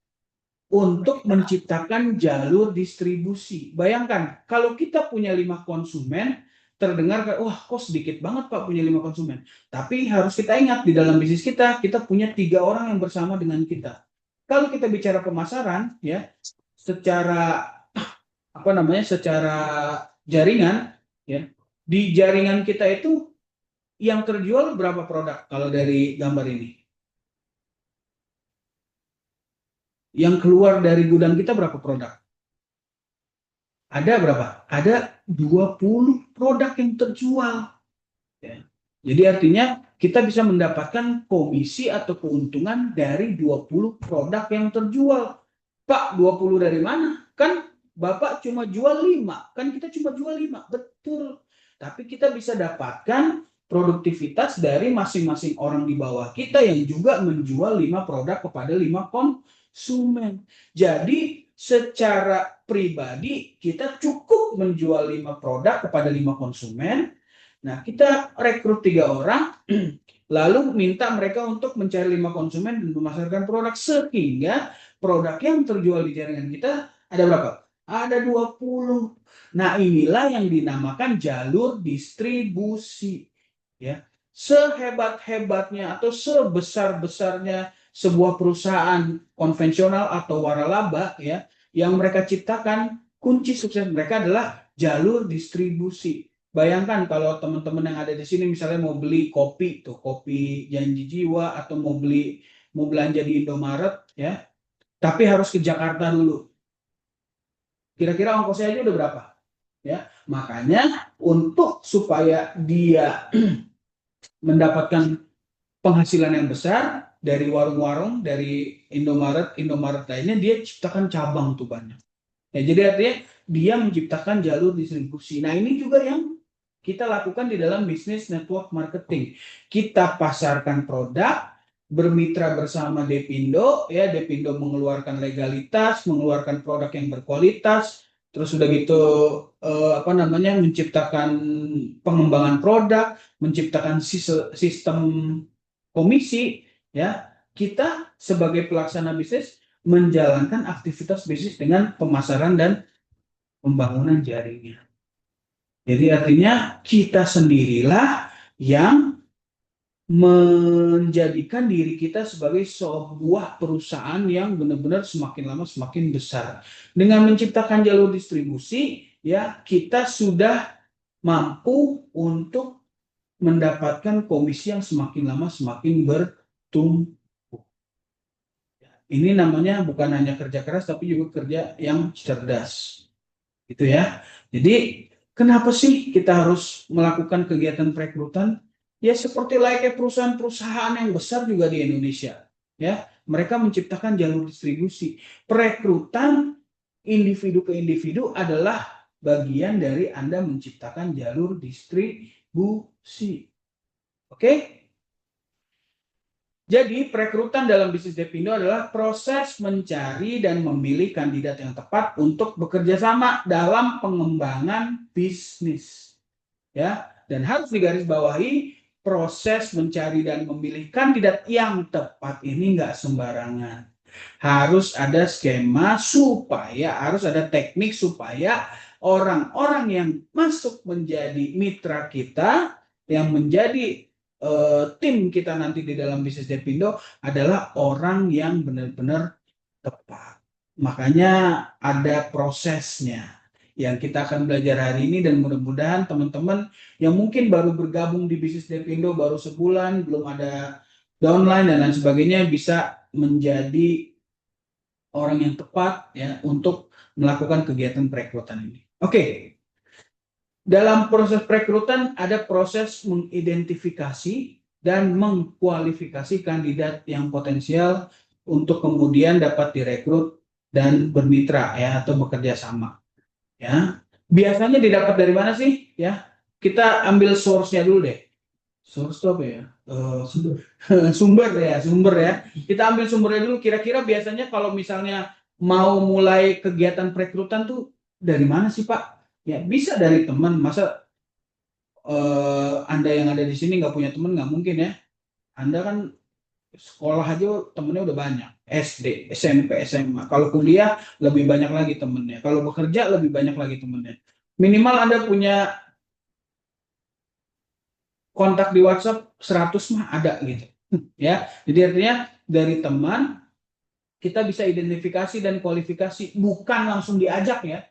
untuk menciptakan jalur distribusi. Bayangkan, kalau kita punya 5 konsumen, terdengar, wah kok sedikit banget Pak punya 5 konsumen. Tapi harus kita ingat, di dalam bisnis kita punya 3 orang yang bersama dengan kita. Kalau kita bicara pemasaran, ya, secara secara jaringan, ya, di jaringan kita itu yang terjual berapa produk kalau dari gambar ini? Yang keluar dari gudang kita berapa produk? Ada berapa? Ada 20 produk yang terjual. Ya. Jadi artinya kita bisa mendapatkan komisi atau keuntungan dari 20 produk yang terjual. Pak, 20 dari mana? Kan Bapak cuma jual 5. Kan kita cuma jual 5. Betul. Tapi kita bisa dapatkan produktivitas dari masing-masing orang di bawah kita yang juga menjual 5 produk kepada 5 konsumen. Jadi secara pribadi kita cukup menjual 5 produk kepada 5 konsumen. Nah, kita rekrut 3 orang, lalu minta mereka untuk mencari 5 konsumen dan memasarkan produk, sehingga produk yang terjual di jaringan kita ada berapa? Ada 20. Nah, inilah yang dinamakan jalur distribusi. Ya. Sehebat-hebatnya atau sebesar-besarnya sebuah perusahaan konvensional atau waralaba, ya, yang mereka ciptakan, kunci sukses mereka adalah jalur distribusi. Bayangkan kalau teman-teman yang ada di sini misalnya mau beli kopi, tuh kopi Janji Jiwa, atau mau belanja di Indomaret, ya, tapi harus ke Jakarta dulu. Kira-kira ongkosnya aja udah berapa? Ya, makanya untuk supaya dia mendapatkan penghasilan yang besar dari warung-warung, dari Indomaret lainnya, dia ciptakan cabang tuh banyak. Ya, jadi artinya dia menciptakan jalur distribusi. Nah, ini juga yang kita lakukan di dalam bisnis network marketing. Kita pasarkan produk, bermitra bersama Depindo, ya, Depindo mengeluarkan legalitas, mengeluarkan produk yang berkualitas, terus udah gitu menciptakan pengembangan produk, menciptakan sistem komisi, ya. Kita sebagai pelaksana bisnis menjalankan aktivitas bisnis dengan pemasaran dan pembangunan jaringan. Jadi artinya kita sendirilah yang menjadikan diri kita sebagai sebuah perusahaan yang benar-benar semakin lama semakin besar. Dengan menciptakan jalur distribusi, ya, kita sudah mampu untuk mendapatkan komisi yang semakin lama semakin bertumbuh. Ini namanya bukan hanya kerja keras, tapi juga kerja yang cerdas. Gitu ya. Jadi kenapa sih kita harus melakukan kegiatan perekrutan? Ya seperti layaknya perusahaan-perusahaan yang besar juga di Indonesia. Ya, mereka menciptakan jalur distribusi. Perekrutan individu ke individu adalah bagian dari Anda menciptakan jalur distribusi. Oke? Jadi perekrutan dalam bisnis Depindo adalah proses mencari dan memilih kandidat yang tepat untuk bekerja sama dalam pengembangan bisnis. Ya, dan harus digarisbawahi, proses mencari dan memilih kandidat yang tepat ini nggak sembarangan. Harus ada skema harus ada teknik supaya orang-orang yang masuk menjadi mitra kita, yang menjadi tim kita nanti di dalam bisnis Depindo adalah orang yang benar-benar tepat. Makanya ada prosesnya yang kita akan belajar hari ini, dan mudah-mudahan teman-teman yang mungkin baru bergabung di bisnis Depindo baru sebulan, belum ada downline dan lain sebagainya, bisa menjadi orang yang tepat, ya, untuk melakukan kegiatan perekrutan ini. Oke. Dalam proses perekrutan ada proses mengidentifikasi dan mengkualifikasi kandidat yang potensial untuk kemudian dapat direkrut dan bermitra ya atau bekerja sama ya. Biasanya didapat dari mana sih ya? Kita ambil source-nya dulu deh. Source itu apa ya? Sumber. Sumber ya. Kita ambil sumbernya dulu. Kira-kira biasanya kalau misalnya mau mulai kegiatan perekrutan tuh dari mana sih Pak? Ya bisa dari teman. Masa Anda yang ada di sini nggak punya teman, nggak mungkin ya. Anda kan sekolah aja temennya udah banyak. SD, SMP, SMA. Kalau kuliah lebih banyak lagi temennya. Kalau bekerja lebih banyak lagi temennya. Minimal Anda punya kontak di WhatsApp 100 mah ada gitu. Ya. Jadi artinya dari teman kita bisa identifikasi dan kualifikasi, bukan langsung diajak ya.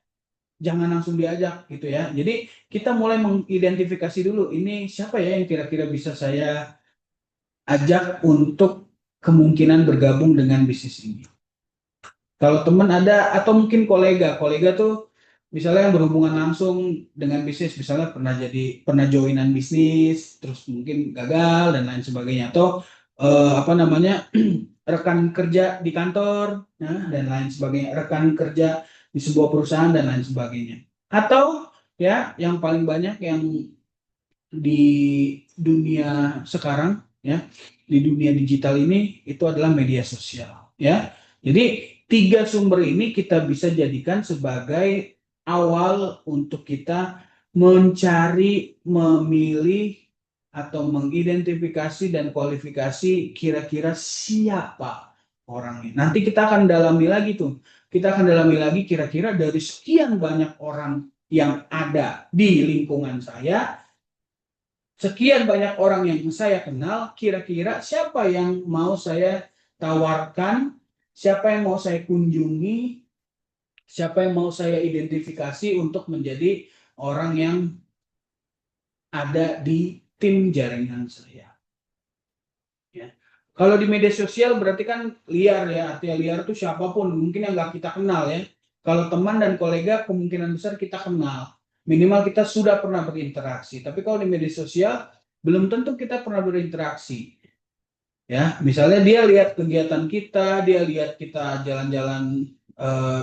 Jangan langsung diajak gitu ya. Jadi kita mulai mengidentifikasi dulu ini siapa ya yang kira-kira bisa saya ajak untuk kemungkinan bergabung dengan bisnis ini. Kalau teman ada atau mungkin kolega tuh misalnya yang berhubungan langsung dengan bisnis, misalnya pernah joinan bisnis, terus mungkin gagal dan lain sebagainya, atau rekan kerja di kantor, nah, dan lain sebagainya, rekan kerja di sebuah perusahaan dan lain sebagainya. Atau ya yang paling banyak yang di dunia sekarang ya, di dunia digital ini itu adalah media sosial ya. Jadi tiga sumber ini kita bisa jadikan sebagai awal untuk kita mencari, memilih atau mengidentifikasi dan kualifikasi kira-kira siapa orangnya. Nanti kita akan dalami lagi tuh. Kita akan dalami lagi kira-kira dari sekian banyak orang yang ada di lingkungan saya, sekian banyak orang yang saya kenal, kira-kira siapa yang mau saya tawarkan, siapa yang mau saya kunjungi, siapa yang mau saya identifikasi untuk menjadi orang yang ada di tim jaringan saya. Ya. Kalau di media sosial berarti kan liar ya, artinya liar itu siapapun, mungkin yang nggak kita kenal ya. Kalau teman dan kolega kemungkinan besar kita kenal. Minimal kita sudah pernah berinteraksi. Tapi kalau di media sosial belum tentu kita pernah berinteraksi. Ya, misalnya dia lihat kegiatan kita, dia lihat kita jalan-jalan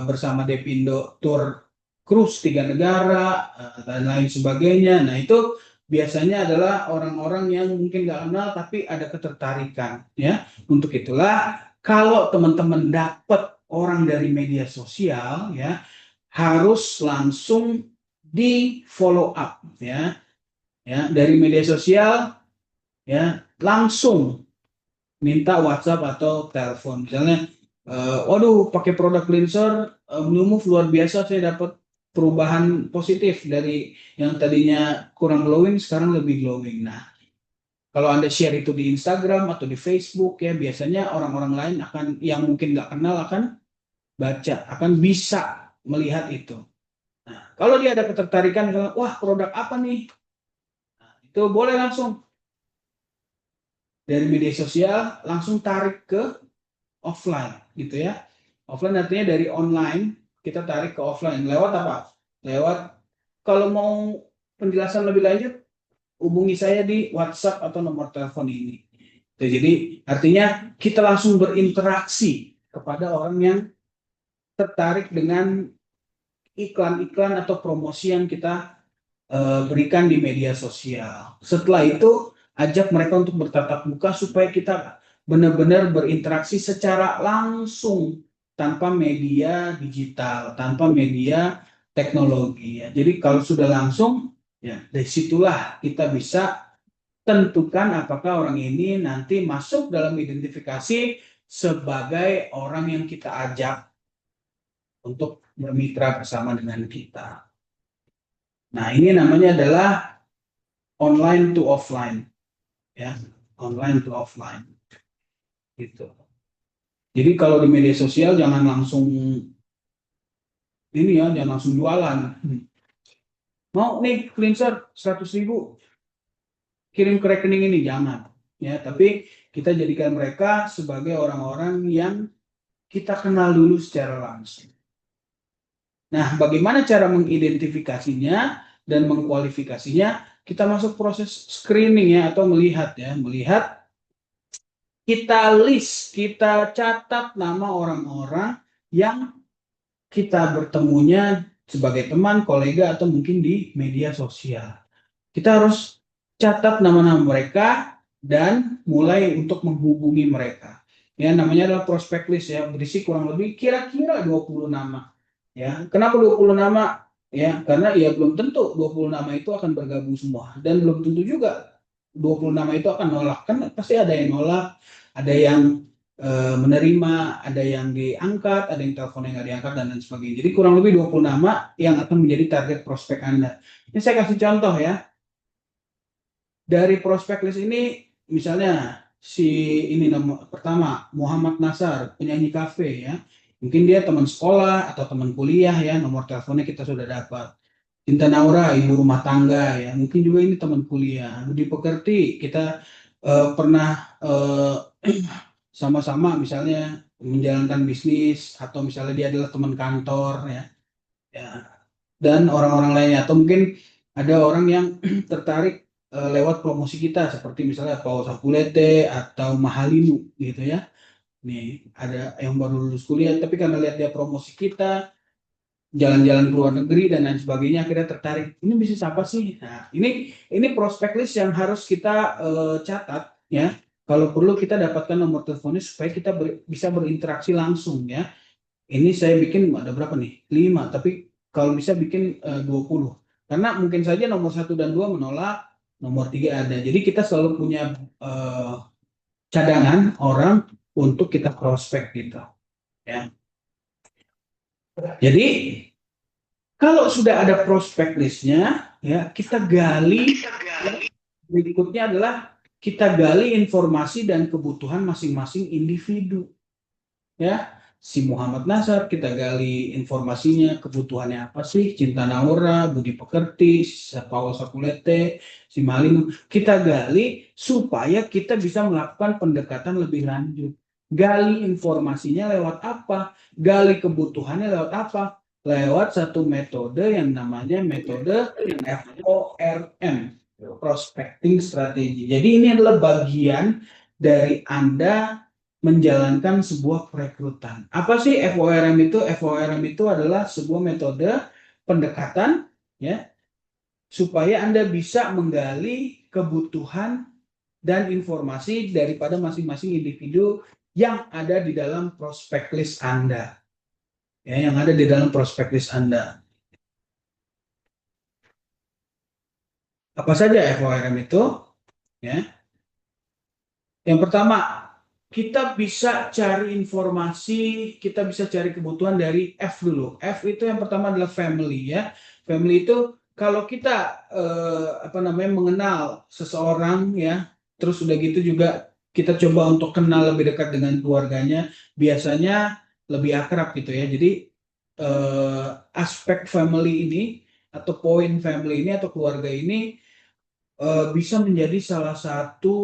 bersama Depindo tour cruise 3 negara dan lain sebagainya. Nah itu biasanya adalah orang-orang yang mungkin nggak kenal tapi ada ketertarikan. Ya, untuk itulah kalau teman-teman dapat orang dari media sosial, ya harus langsung di follow up ya, dari media sosial ya langsung minta WhatsApp atau telepon. Misalnya, waduh pakai produk cleanser, Blue Move luar biasa, saya dapat perubahan positif dari yang tadinya kurang glowing sekarang lebih glowing. Nah, kalau Anda share itu di Instagram atau di Facebook ya biasanya orang-orang lain akan yang mungkin nggak kenal akan baca, akan bisa melihat itu. Nah, kalau dia ada ketertarikan, wah produk apa nih? Nah, itu boleh langsung dari media sosial langsung tarik ke offline gitu ya. Offline artinya dari online kita tarik ke offline. Lewat apa? Lewat kalau mau penjelasan lebih lanjut hubungi saya di WhatsApp atau nomor telepon ini. Jadi artinya kita langsung berinteraksi kepada orang yang tertarik dengan iklan-iklan atau promosi yang kita berikan di media sosial. Setelah itu ajak mereka untuk bertatap muka supaya kita benar-benar berinteraksi secara langsung tanpa media digital, tanpa media teknologi. Ya. Jadi kalau sudah langsung, ya dari situlah kita bisa tentukan apakah orang ini nanti masuk dalam identifikasi sebagai orang yang kita ajak untuk bermitra bersama dengan kita. Nah, ini namanya adalah online to offline, ya, online to offline, gitu. Jadi kalau di media sosial jangan langsung ini ya, jangan langsung jualan. Mau nih cleanser 100.000, kirim ke rekening ini jangan, ya. Tapi kita jadikan mereka sebagai orang-orang yang kita kenal dulu secara langsung. Nah, bagaimana cara mengidentifikasinya dan mengkualifikasinya? Kita masuk proses screening ya atau melihat kita list, kita catat nama orang-orang yang kita bertemunya sebagai teman, kolega, atau mungkin di media sosial. Kita harus catat nama-nama mereka dan mulai untuk menghubungi mereka. Ya, namanya adalah prospect list ya, berisi kurang lebih kira-kira 20 nama. Ya, kenapa 20 nama? Ya, karena ya belum tentu 20 nama itu akan bergabung semua dan belum tentu juga 20 nama itu akan nolak. Kan pasti ada yang nolak, ada yang menerima, ada yang diangkat, ada yang teleponnya nggak diangkat dan lain sebagainya. Jadi kurang lebih 20 nama yang akan menjadi target prospek Anda. Ini saya kasih contoh ya. Dari prospek list ini misalnya si ini nama pertama Muhammad Nasar, penyanyi kafe ya. Mungkin dia teman sekolah atau teman kuliah ya, nomor teleponnya kita sudah dapat. Cinta Naura, ibu rumah tangga ya. Mungkin juga ini teman kuliah. Budi Pekerti, kita pernah sama-sama misalnya menjalankan bisnis atau misalnya dia adalah teman kantor ya. Ya. Dan orang-orang lainnya atau mungkin ada orang yang tertarik lewat promosi kita seperti misalnya Paul Sakulete atau Mahalinu gitu ya. Nih, ada yang baru lulus kuliah tapi karena lihat dia promosi kita jalan-jalan ke luar negeri dan lain sebagainya akhirnya tertarik. Ini bisnis apa sih? Nah, ini prospek list yang harus kita catat ya. Kalau perlu kita dapatkan nomor teleponnya supaya kita bisa berinteraksi langsung ya. Ini saya bikin ada berapa nih? 5, tapi kalau bisa bikin 20. Karena mungkin saja nomor 1 dan 2 menolak, nomor 3 ada. Jadi kita selalu punya cadangan orang untuk kita prospek gitu. Ya. Jadi kalau sudah ada prospek listnya, ya kita gali. Berikutnya adalah kita gali informasi dan kebutuhan masing-masing individu. Ya, si Muhammad Nasar kita gali informasinya, kebutuhannya apa sih? Cinta Naura, Budi Pekerti, si Paul Sakulete, si Malin, kita gali supaya kita bisa melakukan pendekatan lebih lanjut. Gali informasinya lewat apa? Gali kebutuhannya lewat apa? Lewat satu metode yang namanya metode FORM, Prospecting Strategy. Jadi ini adalah bagian dari Anda menjalankan sebuah perekrutan. Apa sih FORM itu? FORM itu adalah sebuah metode pendekatan ya supaya Anda bisa menggali kebutuhan dan informasi daripada masing-masing individu yang ada di dalam prospek list Anda. Ya, yang ada di dalam prospek list Anda. Apa saja FORM itu? Ya. Yang pertama, kita bisa cari informasi, kita bisa cari kebutuhan dari F dulu. F itu yang pertama adalah family ya. Family itu kalau kita mengenal seseorang ya, terus udah gitu juga kita coba untuk kenal lebih dekat dengan keluarganya, biasanya lebih akrab gitu ya. Jadi aspek family ini atau poin family ini atau keluarga ini bisa menjadi salah satu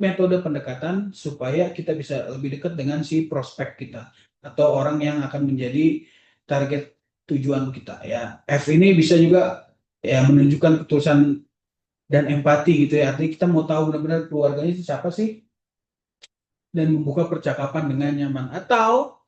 metode pendekatan supaya kita bisa lebih dekat dengan si prospek kita atau orang yang akan menjadi target tujuan kita ya. F ini bisa juga ya menunjukkan ketulusan dan empati gitu ya. Artinya kita mau tahu benar-benar keluarganya siapa sih dan membuka percakapan dengan nyaman. Atau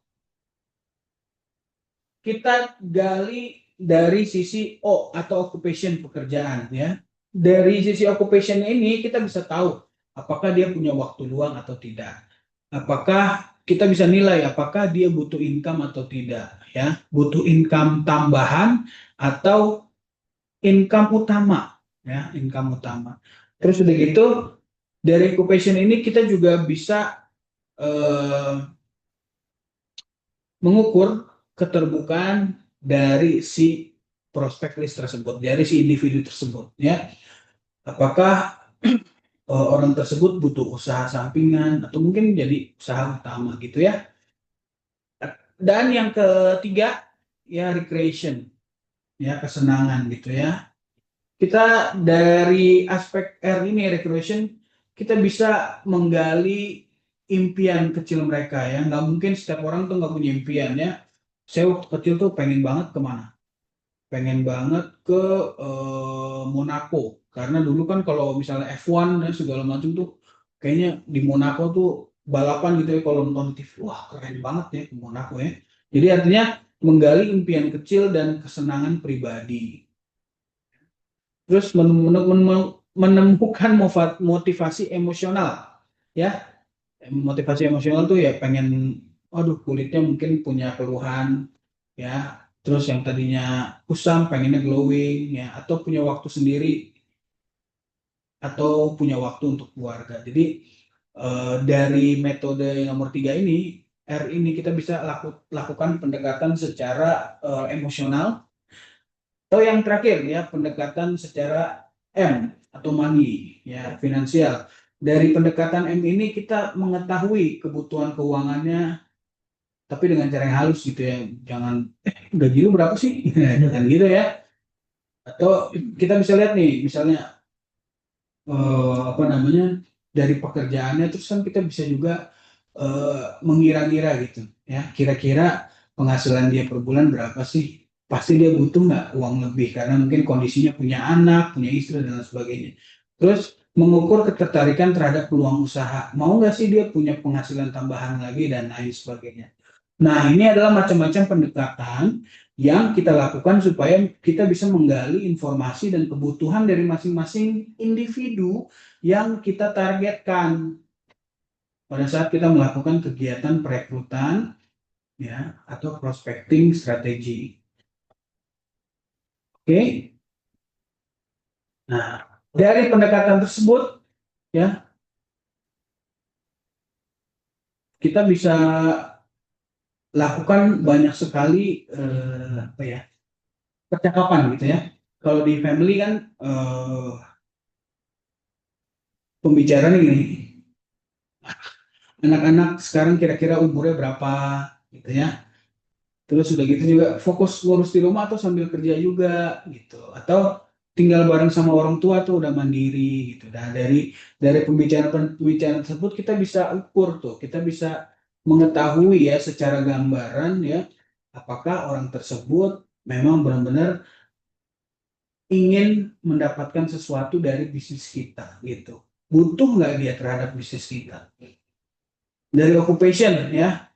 kita gali dari sisi O atau occupation pekerjaan ya. Dari sisi occupation ini kita bisa tahu apakah dia punya waktu luang atau tidak. Apakah kita bisa nilai apakah dia butuh income atau tidak ya. Butuh income tambahan atau income utama ya, income utama. Terus udah gitu dari occupation ini kita juga bisa mengukur keterbukaan dari si prospek list tersebut, dari si individu tersebut ya. Apakah orang tersebut butuh usaha sampingan atau mungkin jadi usaha utama gitu ya. Dan yang ketiga ya recreation ya, kesenangan gitu ya. Kita dari aspek R ini recreation kita bisa menggali impian kecil mereka ya. Nggak mungkin setiap orang tuh nggak punya impian ya. Saya waktu kecil tuh pengen banget kemana? Pengen banget ke Monaco. Karena dulu kan kalau misalnya F1 dan segala macam tuh kayaknya di Monaco tuh balapan gitu ya, kalau nonton TV. Wah keren banget ya ke Monaco ya. Jadi artinya menggali impian kecil dan kesenangan pribadi. Terus menemukan motivasi emosional, ya. Motivasi emosional tuh ya pengen, aduh kulitnya mungkin punya keluhan, ya. Terus yang tadinya kusam pengennya glowing, ya. Atau punya waktu sendiri, atau punya waktu untuk keluarga. Jadi dari metode nomor 3 ini, R ini kita bisa lakukan pendekatan secara emosional. Atau yang terakhir ya, pendekatan secara M atau money, ya, finansial. Dari pendekatan M ini kita mengetahui kebutuhan keuangannya, tapi dengan cara yang halus gitu ya. Jangan, gaji lu berapa sih? Jangan gitu ya. Atau kita bisa lihat nih, misalnya apa namanya, dari pekerjaannya, terus kan kita bisa juga mengira-ngira gitu ya, kira-kira penghasilan dia per bulan berapa sih, pasti dia butuh nggak uang lebih karena mungkin kondisinya punya anak, punya istri dan lain sebagainya. Terus mengukur ketertarikan terhadap peluang usaha, mau nggak sih dia punya penghasilan tambahan lagi dan lain sebagainya. Nah, ini adalah macam-macam pendekatan yang kita lakukan supaya kita bisa menggali informasi dan kebutuhan dari masing-masing individu yang kita targetkan pada saat kita melakukan kegiatan perekrutan, ya, atau prospecting strategi. Oke. Nah, dari pendekatan tersebut, ya, kita bisa lakukan banyak sekali apa ya, percakapan gitu ya. Kalau di family kan pembicaraan ini, anak-anak sekarang kira-kira umurnya berapa gitu ya. Terus sudah gitu juga fokus ngurus di rumah atau sambil kerja juga gitu. Atau tinggal bareng sama orang tua tuh udah mandiri gitu. Nah, dari pembicaraan tersebut kita bisa ukur tuh, kita bisa mengetahui ya secara gambaran ya, apakah orang tersebut memang benar-benar ingin mendapatkan sesuatu dari bisnis kita gitu. Butuh nggak dia terhadap bisnis kita? Dari occupation ya,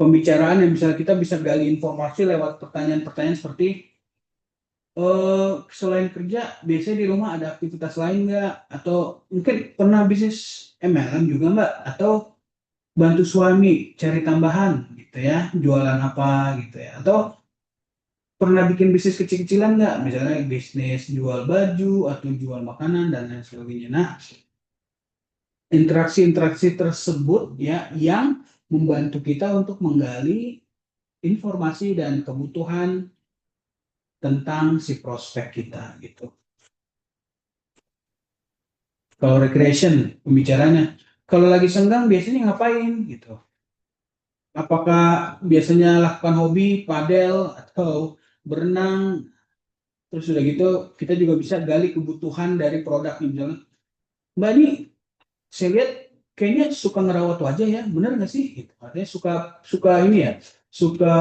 pembicaraan yang misalnya kita bisa gali informasi lewat pertanyaan-pertanyaan seperti selain kerja biasanya di rumah ada aktivitas lain nggak, atau mungkin pernah bisnis MLM juga mbak, atau bantu suami cari tambahan gitu ya, jualan apa gitu ya, atau pernah bikin bisnis kecil-kecilan nggak, misalnya bisnis jual baju atau jual makanan dan lain sebagainya. Nah, interaksi-interaksi tersebut ya yang membantu kita untuk menggali informasi dan kebutuhan tentang si prospek kita gitu. Kalau recreation pembicaranya, kalau lagi senggang biasanya ngapain gitu? Apakah biasanya lakukan hobi padel atau berenang? Terus udah gitu kita juga bisa gali kebutuhan dari produk, misalnya mbak ini saya lihat kayaknya suka ngerawat wajah ya, bener nggak sih? Gitu. Artinya suka suka ini ya, suka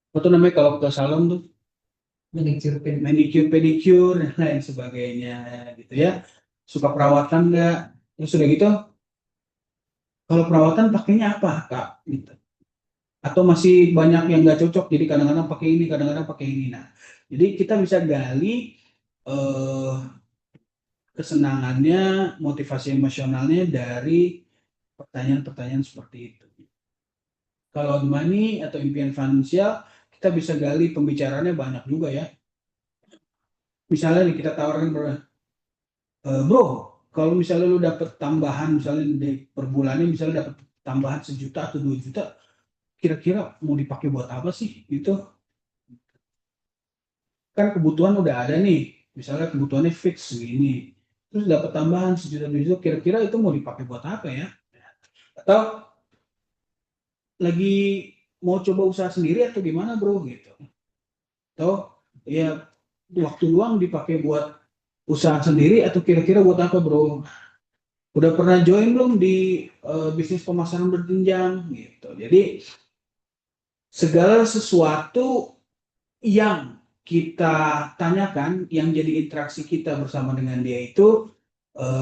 apa tuh namanya kalau ke salon tuh, manicure pedicure dan lain sebagainya gitu ya. Suka perawatan nggak? Terus udah gitu kalau perawatan pakainya apa kak gitu, atau masih banyak yang nggak cocok jadi kadang-kadang pakai ini kadang-kadang pakai ini. Nah, jadi kita bisa gali eh, kesenangannya, motivasi emosionalnya dari pertanyaan-pertanyaan seperti itu. Kalau money atau impian finansial, kita bisa gali pembicaraannya banyak juga ya. Misalnya nih kita tawarkan bro, kalau misalnya lu dapat tambahan misalnya per bulannya misalnya dapat tambahan 1 juta atau 2 juta, kira-kira mau dipakai buat apa sih? Itu kan kebutuhan udah ada nih, misalnya kebutuhannya fix segini, terus dapat tambahan 1 juta 2 juta, kira-kira itu mau dipakai buat apa ya? Atau lagi mau coba usaha sendiri atau gimana bro gitu? Atau ya waktu luang dipakai buat usaha sendiri atau kira-kira buat apa bro? Udah pernah join belum di bisnis pemasaran berjenjang gitu. Jadi segala sesuatu yang kita tanyakan yang jadi interaksi kita bersama dengan dia itu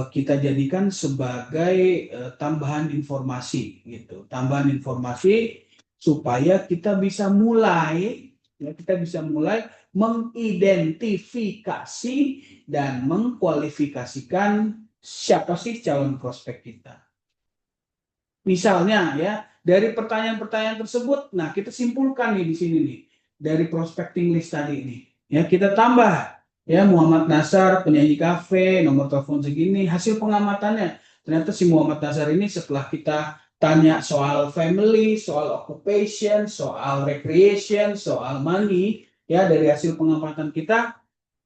kita jadikan sebagai tambahan informasi gitu, tambahan informasi supaya kita bisa mulai mengidentifikasi dan mengkualifikasikan siapa sih calon prospek kita. Misalnya ya, dari pertanyaan-pertanyaan tersebut, nah kita simpulkan nih di sini nih, dari prospecting list tadi ini, ya kita tambah ya Muhammad Nasar, penyanyi kafe, nomor telepon segini, hasil pengamatannya. Ternyata si Muhammad Nasar ini setelah kita tanya soal family, soal occupation, soal recreation, soal money, ya dari hasil pengamatan kita,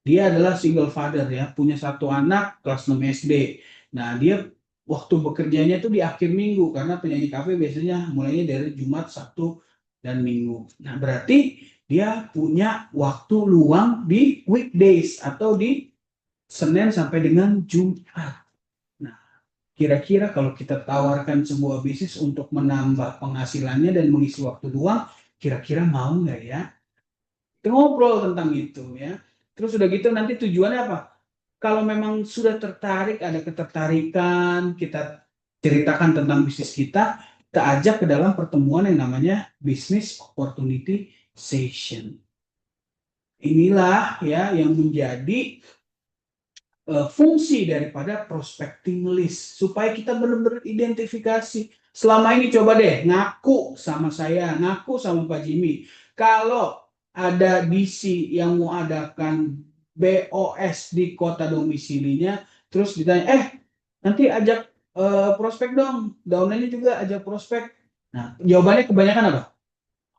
dia adalah single father ya, punya 1 anak kelas 6 SD. Nah, dia waktu bekerjanya itu di akhir minggu karena penyanyi kafe biasanya mulainya dari Jumat, Sabtu, dan Minggu. Nah, berarti dia punya waktu luang di weekdays atau di Senin sampai dengan Jumat. Nah, kira-kira kalau kita tawarkan sebuah bisnis untuk menambah penghasilannya dan mengisi waktu luang, kira-kira mau nggak ya? Kita ngobrol tentang itu ya. Terus udah gitu nanti tujuannya apa? Kalau memang sudah tertarik, ada ketertarikan, kita ceritakan tentang bisnis kita ajak ke dalam pertemuan yang namanya Business Opportunity Session. Inilah ya yang menjadi fungsi daripada prospecting list supaya kita benar-benar identifikasi. Selama ini coba deh ngaku sama saya, ngaku sama Pak Jimmy. Kalau ada DC yang mau adakan BOS di kota domisilinya, terus ditanya, nanti ajak prospek dong, downline juga ajak prospek. Nah, jawabannya kebanyakan apa?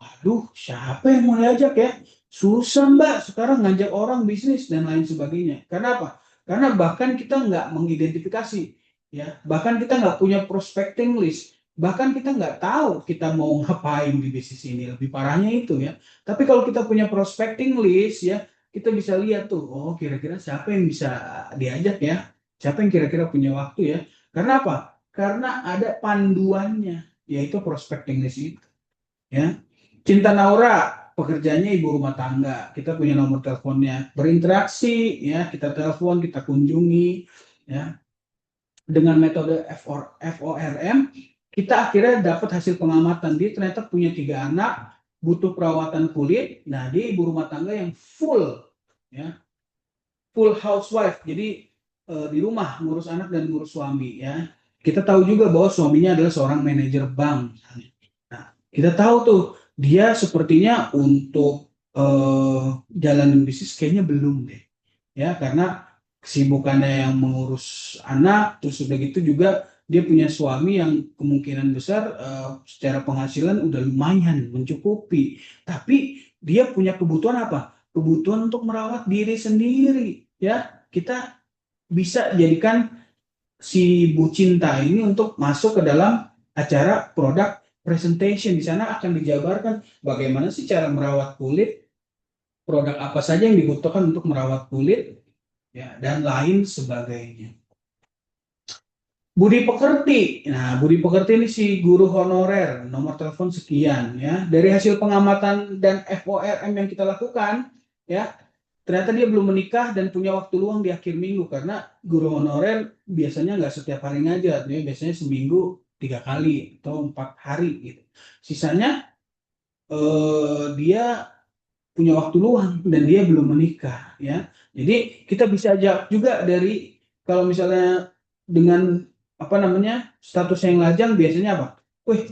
Aduh, siapa yang mau diajak ya? Susah Mbak, sekarang ngajak orang bisnis dan lain sebagainya. Karena apa? Karena bahkan kita nggak mengidentifikasi, ya. Bahkan kita nggak punya prospecting list. Bahkan kita nggak tahu kita mau ngapain di bisnis ini. Lebih parahnya itu ya. Tapi kalau kita punya prospecting list ya, kita bisa lihat tuh, oh kira-kira siapa yang bisa diajak ya? Siapa yang kira-kira punya waktu ya? Karena apa? Karena ada panduannya, yaitu prospecting list itu. Ya, Cinta Naura pekerjaannya ibu rumah tangga. Kita punya nomor teleponnya. Berinteraksi ya, kita telepon, kita kunjungi ya. Dengan metode FORM kita akhirnya dapat hasil pengamatan. Dia ternyata punya 3 anak, butuh perawatan kulit. Nah, dia ibu rumah tangga yang full ya. Full housewife. Jadi di rumah ngurus anak dan ngurus suami ya. Kita tahu juga bahwa suaminya adalah seorang manajer bank. Nah, kita tahu tuh dia sepertinya untuk jalanin bisnis kayaknya belum deh, ya karena kesibukannya yang mengurus anak, terus udah gitu juga dia punya suami yang kemungkinan besar secara penghasilan udah lumayan mencukupi, tapi dia punya kebutuhan apa? Kebutuhan untuk merawat diri sendiri, ya kita bisa jadikan si Bu Cinta ini untuk masuk ke dalam acara produk presentation. Di sana akan dijabarkan bagaimana sih cara merawat kulit, produk apa saja yang dibutuhkan untuk merawat kulit, ya dan lain sebagainya. Budi Pekerti. Nah, Budi Pekerti ini si guru honorer, nomor telepon sekian ya. Dari hasil pengamatan dan FORM yang kita lakukan, ya, ternyata dia belum menikah dan punya waktu luang di akhir minggu karena guru honorer biasanya nggak setiap hari ngajar, dia biasanya seminggu 3 kali atau 4 hari gitu. Sisanya dia punya waktu luang dan dia belum menikah ya. Jadi kita bisa ajak juga dari kalau misalnya dengan apa namanya status yang lajang biasanya apa? Wih,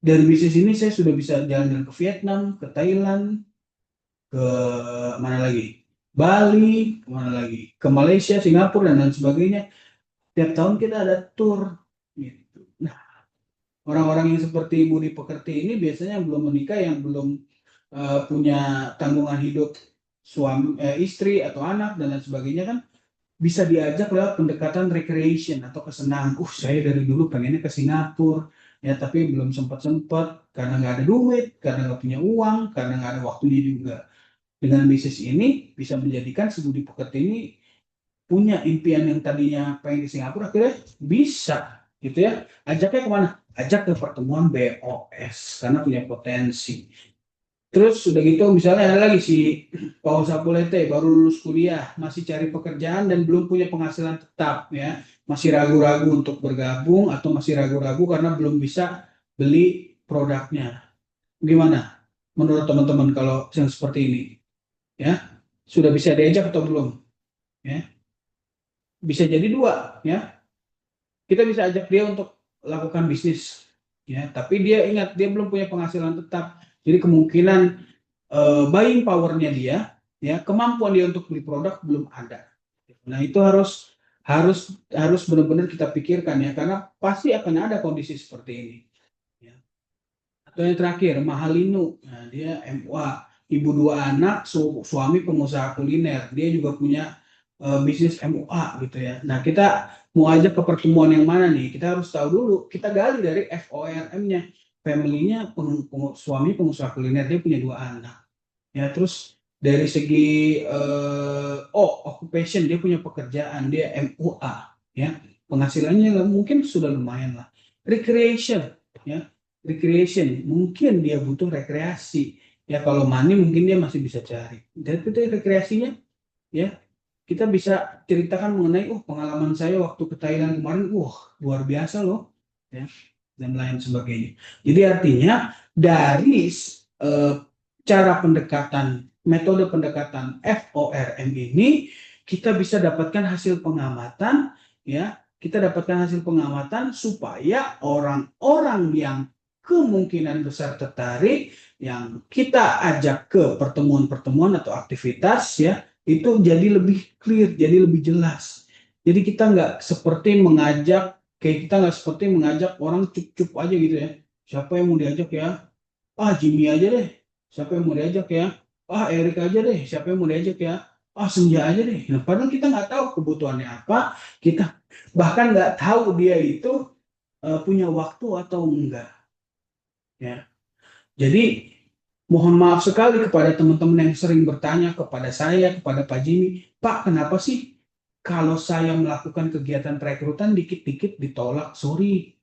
dari bisnis ini saya sudah bisa jalan-jalan ke Vietnam, ke Thailand, ke mana lagi? Bali, kemana lagi? Ke Malaysia, Singapura dan lain sebagainya. Tiap tahun kita ada tour gitu. Nah, orang-orang yang seperti Budi Pekerti ini biasanya belum menikah, yang belum punya tanggungan hidup suami, istri atau anak dan lain sebagainya kan bisa diajak lewat pendekatan recreation atau kesenangan. Saya dari dulu pengennya ke Singapura ya, tapi belum sempat karena nggak ada duit, karena nggak punya uang, karena nggak ada waktunya juga. Dengan bisnis ini bisa menjadikan si Budi Pekerti ini punya impian yang tadinya pengen di Singapura akhirnya bisa gitu ya. Ajaknya kemana? Ajak ke pertemuan BOS karena punya potensi. Terus udah gitu misalnya ada lagi si Paul Sapulete baru lulus kuliah, masih cari pekerjaan dan belum punya penghasilan tetap ya. Masih ragu-ragu untuk bergabung atau masih ragu-ragu karena belum bisa beli produknya. Gimana menurut teman-teman kalau yang seperti ini? Ya, sudah bisa diajak atau belum? Ya, bisa jadi dua ya. Kita bisa ajak dia untuk lakukan bisnis ya, tapi dia ingat dia belum punya penghasilan tetap. Jadi kemungkinan buying powernya dia, ya kemampuan dia untuk beli produk belum ada. Nah itu harus benar-benar kita pikirkan ya, karena pasti akan ada kondisi seperti ini. Ya. Atau yang terakhir, Mahalinu, nah, dia MUA, ibu 2 anak, suami pengusaha kuliner, dia juga punya bisnis MUA gitu ya. Nah kita mau ajak ke pertemuan yang mana nih? Kita harus tahu dulu, kita gali dari FORM-nya, family-nya, suami pengusaha kuliner, dia punya 2 anak. Ya terus dari segi occupation dia punya pekerjaan, dia MUA ya, penghasilannya mungkin sudah lumayan lah. Recreation ya, recreation mungkin dia butuh rekreasi ya, kalau money mungkin dia masih bisa cari. Dan itu rekreasinya ya, kita bisa ceritakan mengenai pengalaman saya waktu ke Thailand kemarin, luar biasa loh ya, dan lain sebagainya. Jadi artinya dari cara pendekatan, metode pendekatan FORM ini kita bisa dapatkan hasil pengamatan ya, kita dapatkan hasil pengamatan supaya orang-orang yang kemungkinan besar tertarik yang kita ajak ke pertemuan-pertemuan atau aktivitas ya, itu jadi lebih clear, jadi lebih jelas. Jadi kita nggak seperti mengajak, kayak kita nggak seperti mengajak orang cup-cup aja gitu ya. Siapa yang mau diajak ya? Jimmy aja deh. Siapa yang mau diajak ya? Erik aja deh. Siapa yang mau diajak ya? Senja aja deh. Nah, padahal kita nggak tahu kebutuhannya apa. Kita bahkan nggak tahu dia itu punya waktu atau enggak. Ya. Jadi mohon maaf sekali kepada teman-teman yang sering bertanya kepada saya, kepada Pak Jimmy, Pak, kenapa sih kalau saya melakukan kegiatan perekrutan dikit-dikit ditolak? Sorry,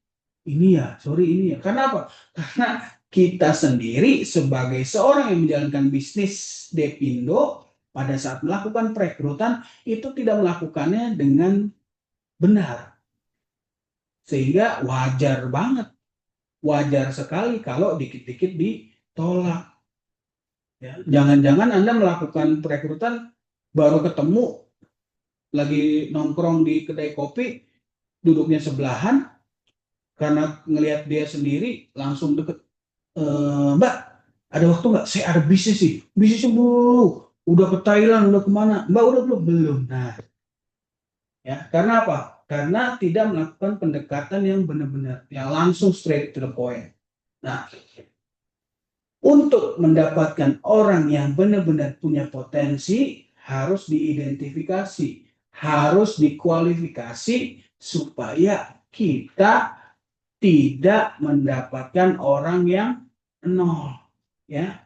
ini ya, sorry ini ya. Kenapa? Karena kita sendiri sebagai seorang yang menjalankan bisnis Depindo pada saat melakukan perekrutan itu tidak melakukannya dengan benar. Sehingga wajar banget, wajar sekali kalau dikit-dikit ditolak. Ya, jangan-jangan Anda melakukan perekrutan baru ketemu lagi nongkrong di kedai kopi, duduknya sebelahan, karena ngelihat dia sendiri langsung deket, Mbak, ada waktu nggak? Saya ada bisnis sih, bisnisnya bu, udah ke Thailand, udah kemana? Mbak udah belum? Nah, ya karena apa? Karena tidak melakukan pendekatan yang benar-benar, yang langsung straight to the point. Nah, untuk mendapatkan orang yang benar-benar punya potensi harus diidentifikasi, harus dikualifikasi supaya kita tidak mendapatkan orang yang nol, ya.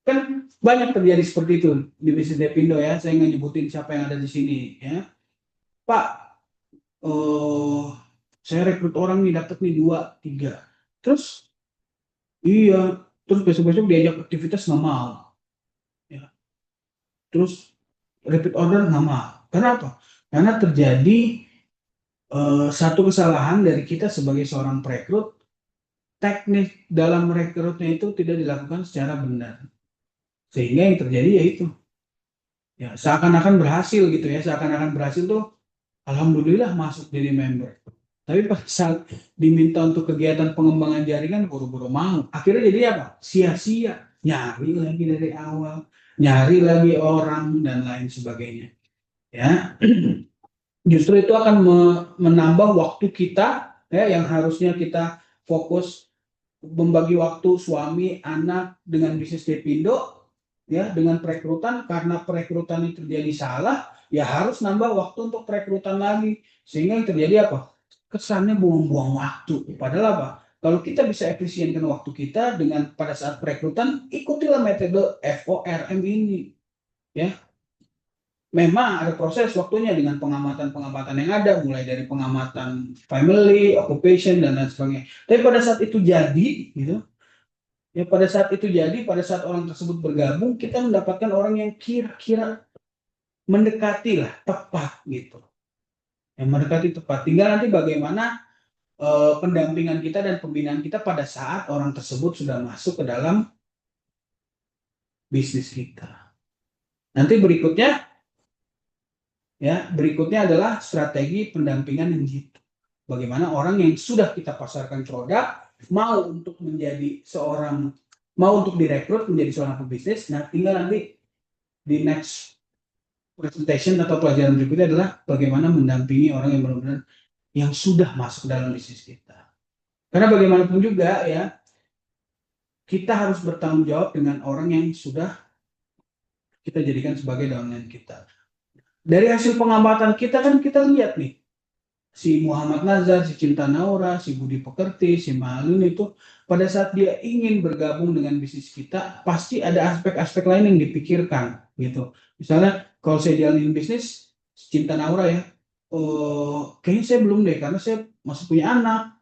Kan banyak terjadi seperti itu di bisnis Depindo ya. Saya nggak nyebutin siapa yang ada di sini, ya. Pak, saya rekrut orang nih, dapat nih 2, 3. Terus, iya. Terus besok-besok diajak aktivitas nggak mau. Ya. Terus repeat order nggak mau. Kenapa? Karena terjadi satu kesalahan dari kita sebagai seorang perekrut, teknik dalam merekrutnya itu tidak dilakukan secara benar. Sehingga yang terjadi yaitu ya seakan-akan berhasil gitu ya, seakan-akan berhasil tuh alhamdulillah masuk jadi member. Tapi pada saat diminta untuk kegiatan pengembangan jaringan buru-buru mau. Akhirnya jadi apa? Sia-sia. Nyari lagi dari awal, nyari lagi orang dan lain sebagainya. Ya. Justru itu akan menambah waktu kita ya, yang harusnya kita fokus membagi waktu suami, anak dengan bisnis Depindo ya, dengan perekrutan. Karena perekrutan itu terjadi salah, ya harus nambah waktu untuk perekrutan lagi. Sehingga yang terjadi apa? Kesannya buang-buang waktu. Padahal apa? Kalau kita bisa efisienkan waktu kita dengan pada saat perekrutan, ikutilah metode FORM ini. Ya. Memang ada proses waktunya dengan pengamatan-pengamatan yang ada, mulai dari pengamatan family, occupation, dan lain sebagainya. Tapi pada saat itu jadi, gitu, Ya pada saat itu jadi, pada saat orang tersebut bergabung, kita mendapatkan orang yang kira-kira mendekati lah, tepat gitu. Yang mendekati tepat. Tinggal nanti bagaimana pendampingan kita dan pembinaan kita pada saat orang tersebut sudah masuk ke dalam bisnis kita. Nanti berikutnya adalah strategi pendampingan yang gitu. Bagaimana orang yang sudah kita pasarkan produk mau untuk direkrut menjadi seorang pebisnis. Nah, tinggal nanti di next presentation atau pelajaran berikutnya adalah bagaimana mendampingi orang yang benar-benar yang sudah masuk dalam bisnis kita. Karena bagaimanapun juga ya, kita harus bertanggung jawab dengan orang yang sudah kita jadikan sebagai downline kita. Dari hasil pengamatan kita kan kita lihat nih, si Muhammad Nazar, si Cinta Naura, si Budi Pekerti, si Malin itu pada saat dia ingin bergabung dengan bisnis kita, pasti ada aspek-aspek lain yang dipikirkan gitu. Misalnya kalau saya jalanin bisnis, si Cinta Naura ya, kayaknya saya belum deh karena saya masih punya anak.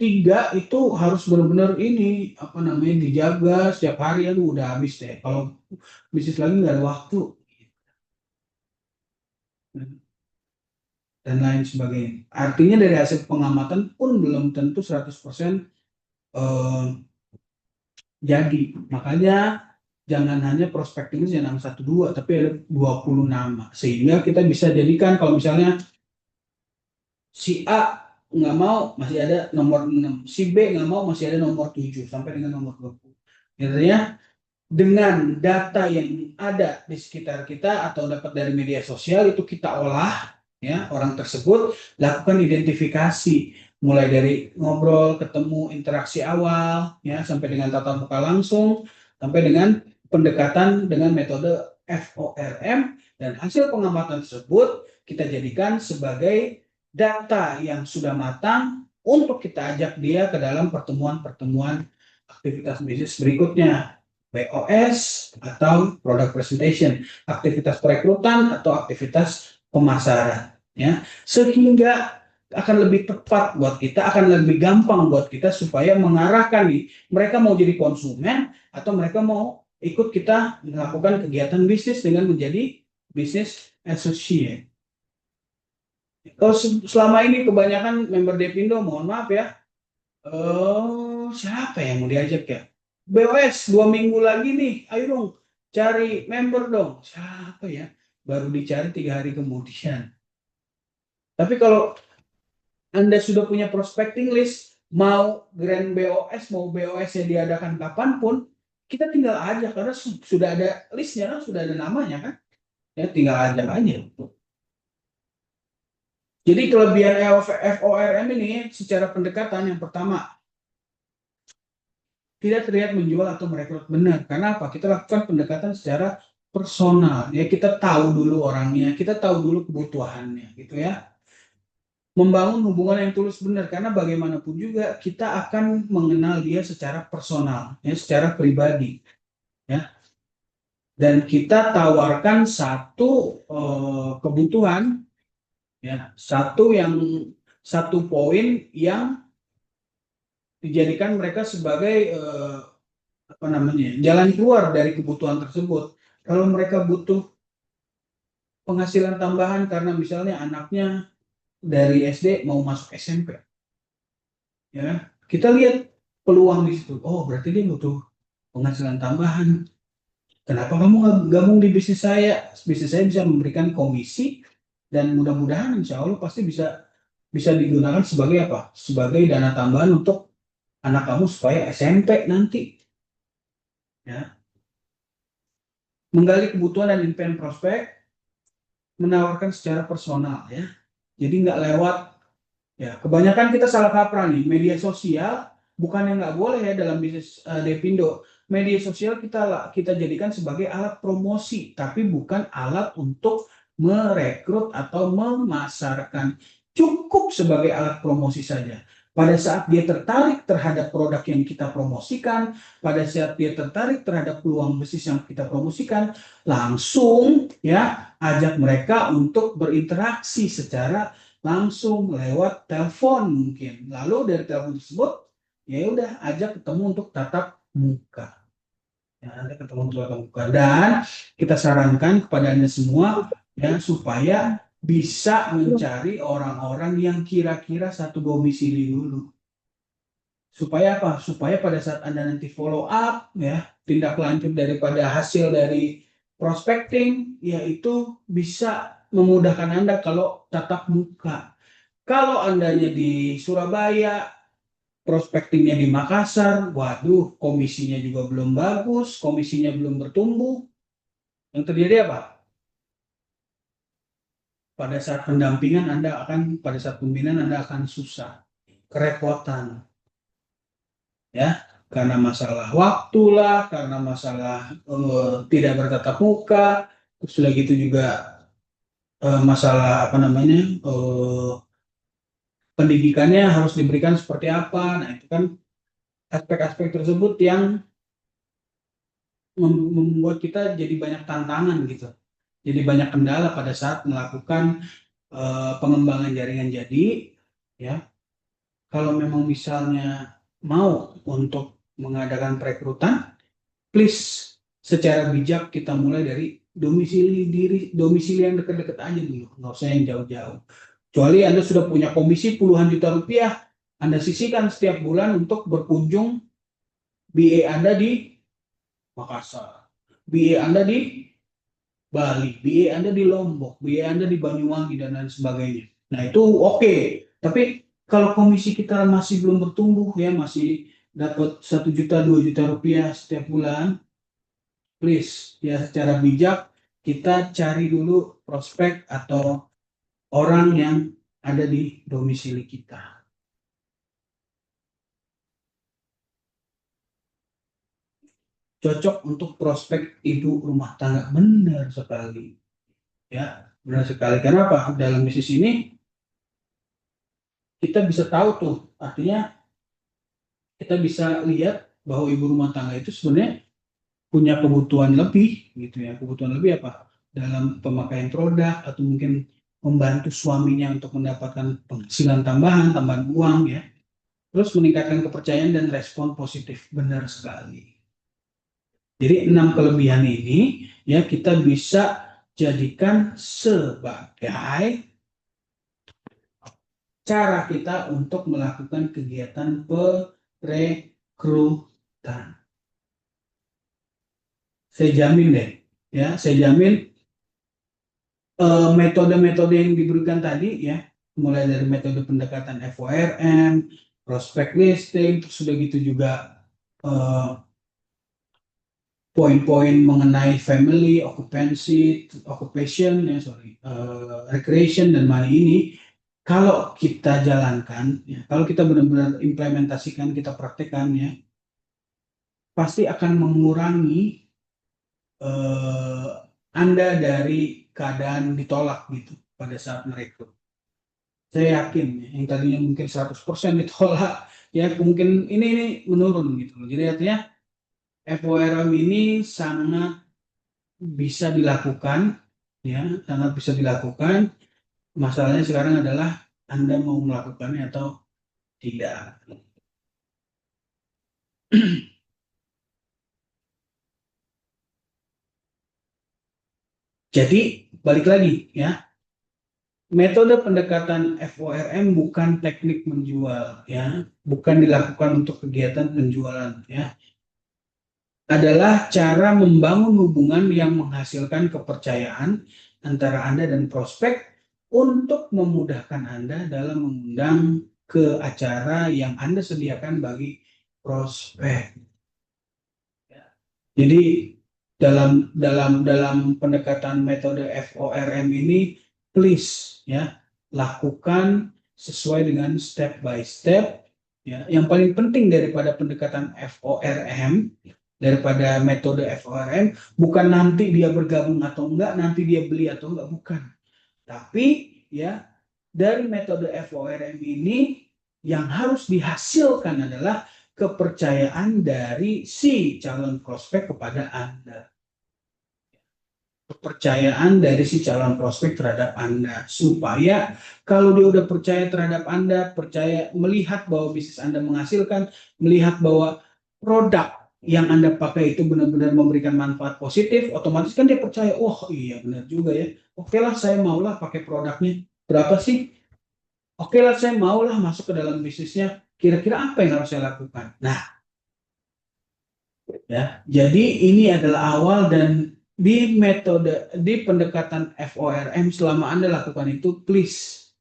3 itu harus benar-benar dijaga setiap hari. Aduh udah habis deh kalau bisnis lagi nggak ada waktu dan lain sebagainya. Artinya dari hasil pengamatan pun belum tentu 100% jadi. Makanya jangan hanya prospecting nama 1-2 tapi ada 20 nama sehingga kita bisa jadikan kalau misalnya si A nggak mau masih ada nomor 6, si B nggak mau masih ada nomor 7 sampai dengan nomor 20. Artinya dengan data yang ada di sekitar kita atau dapat dari media sosial itu kita olah ya orang tersebut, lakukan identifikasi mulai dari ngobrol, ketemu, interaksi awal ya sampai dengan tatap muka langsung sampai dengan pendekatan dengan metode FORM dan hasil pengamatan tersebut kita jadikan sebagai data yang sudah matang untuk kita ajak dia ke dalam pertemuan-pertemuan aktivitas bisnis berikutnya, BOS atau product presentation, aktivitas perekrutan atau aktivitas pemasaran ya, sehingga akan lebih tepat buat kita, akan lebih gampang buat kita supaya mengarahkan nih mereka mau jadi konsumen atau mereka mau ikut kita melakukan kegiatan bisnis dengan menjadi business associate. Kalau selama ini kebanyakan member Depindo, mohon maaf ya, siapa yang mau diajak ya? BOS 2 minggu lagi nih, ayo dong cari member dong. Siapa ya? Baru dicari 3 hari kemudian. Tapi kalau Anda sudah punya prospecting list, mau Grand BOS, mau BOS yang diadakan kapanpun, kita tinggal ajak karena sudah ada listnya kan, sudah ada namanya kan, ya tinggal ajak aja. Jadi kelebihan FORM ini secara pendekatan yang pertama tidak terlihat menjual atau merekrut benar. Karena apa? Kita lakukan pendekatan secara personal. Ya kita tahu dulu orangnya, kita tahu dulu kebutuhannya, gitu ya. Membangun hubungan yang tulus benar karena bagaimanapun juga kita akan mengenal dia secara personal, ya secara pribadi, ya. Dan kita tawarkan satu kebutuhan. Ya, satu poin yang dijadikan mereka sebagai jalan keluar dari kebutuhan tersebut. Kalau mereka butuh penghasilan tambahan karena misalnya anaknya dari SD mau masuk SMP, ya kita lihat peluang di situ. Oh berarti dia butuh penghasilan tambahan. Kenapa kamu nggak gabung di bisnis saya? Bisnis saya bisa memberikan komisi. Dan mudah-mudahan insya Allah pasti bisa digunakan sebagai apa? Sebagai dana tambahan untuk anak kamu supaya SMP nanti. Ya. Menggali kebutuhan dan impian prospek, menawarkan secara personal ya. Jadi nggak lewat ya. Kebanyakan kita salah kaprah nih, media sosial bukan yang nggak boleh ya dalam bisnis Depindo. Media sosial kita jadikan sebagai alat promosi, tapi bukan alat untuk merekrut atau memasarkan. Cukup sebagai alat promosi saja. Pada saat dia tertarik terhadap produk yang kita promosikan, pada saat dia tertarik terhadap peluang bisnis yang kita promosikan, langsung ya ajak mereka untuk berinteraksi secara langsung lewat telepon mungkin. Lalu dari telepon tersebut ya udah ajak ketemu untuk tatap muka. Ya, Anda ketemu tatap muka. Dan kita sarankan kepada Anda semua ya supaya bisa mencari orang-orang yang kira-kira satu domisili dulu. Supaya apa? Supaya pada saat Anda nanti follow up ya, tindak lanjut daripada hasil dari prospecting yaitu bisa memudahkan Anda kalau tatap muka. Kalau Andanya di Surabaya, prospektingnya di Makassar, waduh, komisinya juga belum bagus, komisinya belum bertumbuh. Yang terjadi apa? Pada saat pembinaan Anda akan susah, kerepotan, ya, karena masalah waktu lah, karena masalah tidak bertatap muka, terus sudah gitu juga masalah apa namanya pendidikannya harus diberikan seperti apa. Nah itu kan aspek-aspek tersebut yang membuat kita jadi banyak tantangan gitu. Jadi banyak kendala pada saat melakukan pengembangan jaringan. Jadi ya kalau memang misalnya mau untuk mengadakan perekrutan, please secara bijak kita mulai dari domisili yang dekat-dekat aja dulu, nggak usah yang jauh-jauh. Kecuali Anda sudah punya komisi puluhan juta rupiah, Anda sisihkan setiap bulan untuk berkunjung BA Anda di Makassar, BA Anda di Bali, BA Anda di Lombok, BA Anda di Banyuwangi, dan lain sebagainya. Nah itu oke. Tapi kalau komisi kita masih belum bertumbuh ya, masih dapat 1 juta, 2 juta rupiah setiap bulan, please ya secara bijak kita cari dulu prospek atau orang yang ada di domisili kita. Cocok untuk prospek ibu rumah tangga, benar sekali. Ya, benar sekali. Kenapa? Dalam bisnis ini kita bisa tahu tuh, artinya kita bisa lihat bahwa ibu rumah tangga itu sebenarnya punya kebutuhan lebih gitu ya. Kebutuhan lebih apa? Dalam pemakaian produk atau mungkin membantu suaminya untuk mendapatkan penghasilan tambahan uang ya. Terus meningkatkan kepercayaan dan respon positif, benar sekali. Jadi 6 kelebihan ini ya kita bisa jadikan sebagai cara kita untuk melakukan kegiatan perekrutan. Saya jamin deh, ya, saya jamin metode-metode yang diberikan tadi ya, mulai dari metode pendekatan FORM, prospect listing, terus sudah gitu juga poin-poin mengenai family, occupation, recreation dan money ini, kalau kita jalankan, ya, kalau kita benar-benar implementasikan, kita praktekkan, ya, pasti akan mengurangi Anda dari keadaan ditolak gitu pada saat merekrut. Saya yakin, yang tadinya mungkin 100% ditolak, ya mungkin ini menurun gitu. Jadi artinya FORM ini sangat bisa dilakukan, ya, sangat bisa dilakukan. Masalahnya sekarang adalah Anda mau melakukannya atau tidak. Jadi balik lagi ya, metode pendekatan FORM bukan teknik menjual, ya, bukan dilakukan untuk kegiatan penjualan, ya. Adalah cara membangun hubungan yang menghasilkan kepercayaan antara Anda dan prospek untuk memudahkan Anda dalam mengundang ke acara yang Anda sediakan bagi prospek. Jadi dalam pendekatan metode FORM ini, please ya lakukan sesuai dengan step by step. Ya, yang paling penting daripada pendekatan FORM, daripada metode FORM, bukan nanti dia bergabung atau enggak, nanti dia beli atau enggak, bukan. Tapi ya dari metode FORM ini yang harus dihasilkan adalah kepercayaan dari si calon prospek kepada Anda. Kepercayaan dari si calon prospek terhadap Anda, supaya kalau dia udah percaya terhadap Anda, percaya melihat bahwa bisnis Anda menghasilkan, melihat bahwa produk yang Anda pakai itu benar-benar memberikan manfaat positif, otomatis kan dia percaya, oh iya benar juga ya. Oke lah, saya maulah pakai produknya. Berapa sih? Oke lah, saya maulah masuk ke dalam bisnisnya. Kira-kira apa yang harus saya lakukan? Nah, ya, jadi ini adalah awal dan di metode, di pendekatan FORM selama Anda lakukan itu, please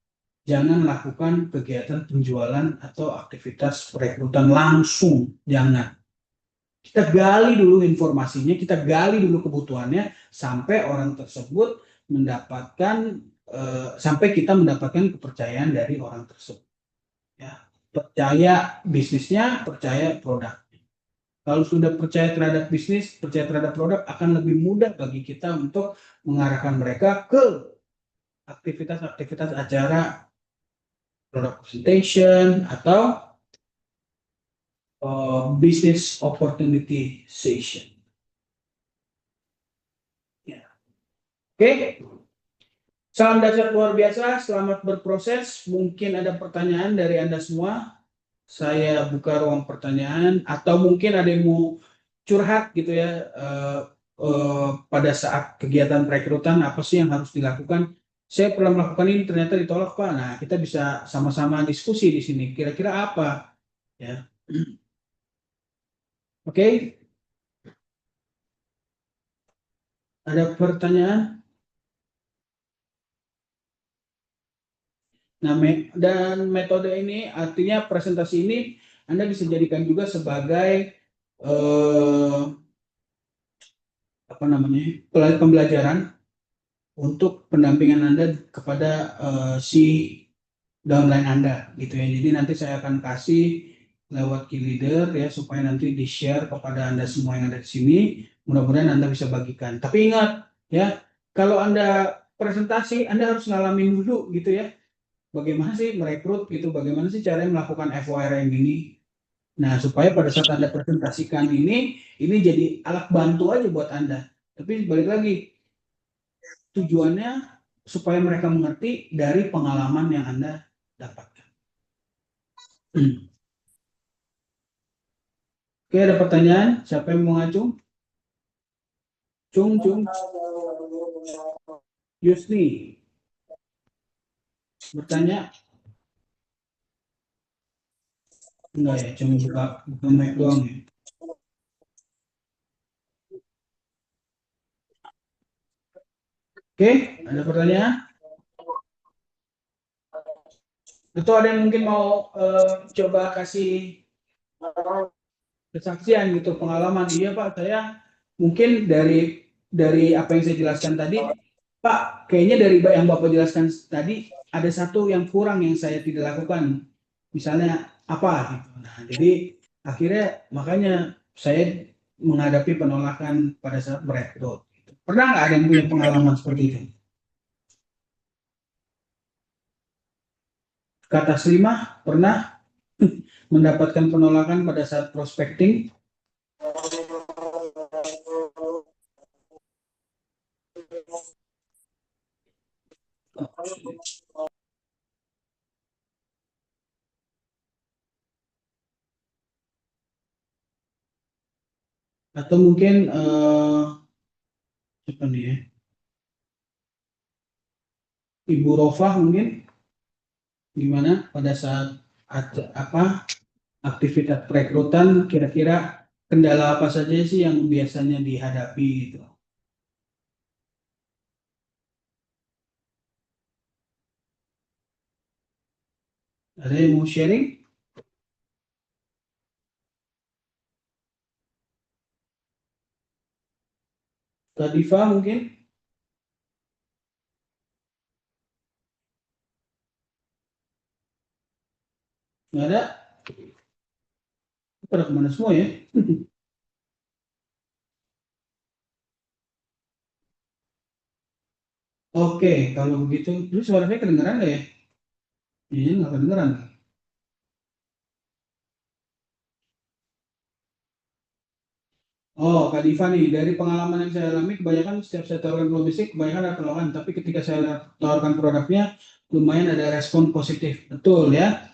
jangan lakukan kegiatan penjualan atau aktivitas perekrutan langsung. Jangan. Kita gali dulu informasinya, kita gali dulu kebutuhannya sampai orang tersebut mendapatkan sampai kita mendapatkan kepercayaan dari orang tersebut. Ya, percaya bisnisnya, percaya produk. Kalau sudah percaya terhadap bisnis, percaya terhadap produk, akan lebih mudah bagi kita untuk mengarahkan mereka ke aktivitas-aktivitas acara product presentation atau business opportunity session. Ya. Oke, salam dahsyat luar biasa, selamat berproses. Mungkin ada pertanyaan dari Anda semua. Saya buka ruang pertanyaan, atau mungkin ada yang mau curhat gitu ya, pada saat kegiatan perekrutan apa sih yang harus dilakukan. Saya pernah melakukan ini, ternyata ditolak Pak. Nah, kita bisa sama-sama diskusi di sini. Kira-kira apa? Ya. Oke, ada pertanyaan? Nah, dan metode ini artinya presentasi ini Anda bisa jadikan juga sebagai apa namanya, pembelajaran untuk pendampingan Anda kepada si downline Anda gitu ya. Jadi nanti saya akan kasih lewat key leader ya, supaya nanti di-share kepada Anda semua yang ada di sini. Mudah-mudahan Anda bisa bagikan. Tapi ingat ya, kalau Anda presentasi, Anda harus ngalamin dulu gitu ya. Bagaimana sih merekrut gitu, bagaimana sih caranya melakukan FORM ini. Nah, supaya pada saat Anda presentasikan ini jadi alat bantu aja buat Anda. Tapi balik lagi, tujuannya supaya mereka mengerti dari pengalaman yang Anda dapatkan. Oke, ada pertanyaan? Siapa yang mau ngacung? Cung. Yusni. Bertanya? Enggak ya, cuma buka mic doang ya. Oke, ada pertanyaan? Atau ada yang mungkin mau coba kasih kesaksian gitu, pengalaman. Iya Pak, saya mungkin dari apa yang saya jelaskan tadi, Pak, kayaknya dari yang Bapak jelaskan tadi ada satu yang kurang yang saya tidak lakukan. Misalnya apa gitu. Nah, jadi akhirnya makanya saya menghadapi penolakan pada saat merekrut. Pernah nggak ada yang punya pengalaman seperti itu? Kata Slimah, pernah mendapatkan penolakan pada saat prospecting? Atau mungkin apa nih ya? Ibu Rofah mungkin gimana pada saat aktivitas perekrutan, kira-kira kendala apa saja sih yang biasanya dihadapi gitu? Ada yang mau sharing? Kak Diva mungkin? Nggak ada? Pada kemana semua ya? Oke, kalau begitu, terus suara saya kedengeran nggak ya? Iya, nggak kedengeran. Oh, Kak Diva nih, dari pengalaman yang saya alami, kebanyakan setiap saya tawarkan logistik, kebanyakan ada penolakan. Tapi ketika saya tawarkan produknya, lumayan ada respon positif. Betul ya?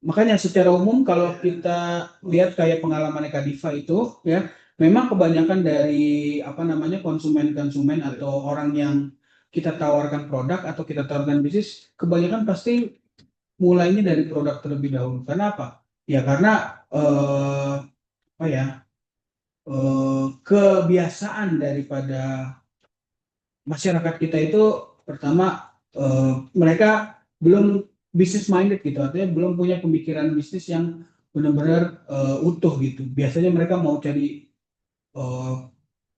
makanya secara umum kalau kita lihat kayak pengalaman Kadifa itu ya, memang kebanyakan dari apa namanya konsumen-konsumen atau orang yang kita tawarkan produk atau kita tawarkan bisnis, kebanyakan pasti mulainya dari produk terlebih dahulu. Karena apa? Ya karena apa ya kebiasaan daripada masyarakat kita itu pertama mereka belum bisnis minded gitu, artinya belum punya pemikiran bisnis yang benar-benar utuh gitu. Biasanya mereka mau cari eh,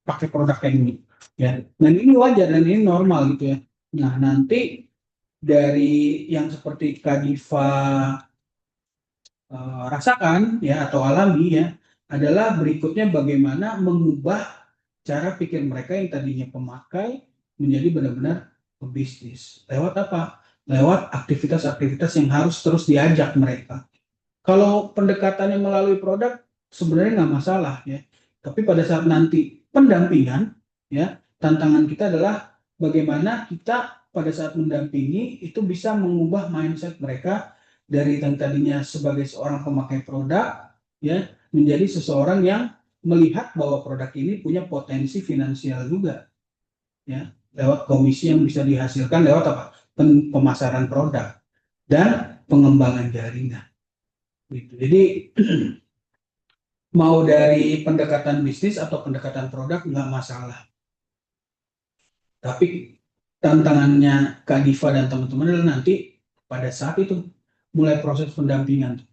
pakai produk kayak ini, ya. Dan ini wajar dan ini normal gitu ya. Nah nanti dari yang seperti Kadifa rasakan ya atau alami ya adalah berikutnya bagaimana mengubah cara pikir mereka yang tadinya pemakai menjadi benar-benar pebisnis. Lewat apa? Lewat aktivitas-aktivitas yang harus terus diajak mereka. Kalau pendekatannya melalui produk sebenarnya nggak masalah ya. Tapi pada saat nanti pendampingan ya, tantangan kita adalah bagaimana kita pada saat mendampingi itu bisa mengubah mindset mereka dari yang tadinya sebagai seorang pemakai produk ya menjadi seseorang yang melihat bahwa produk ini punya potensi finansial juga ya lewat komisi yang bisa dihasilkan lewat apa? Pemasaran produk dan pengembangan jaringan. Gitu. Jadi mau dari pendekatan bisnis atau pendekatan produk nggak masalah. Tapi tantangannya Kak Diva dan teman-teman adalah nanti pada saat itu mulai proses pendampingan.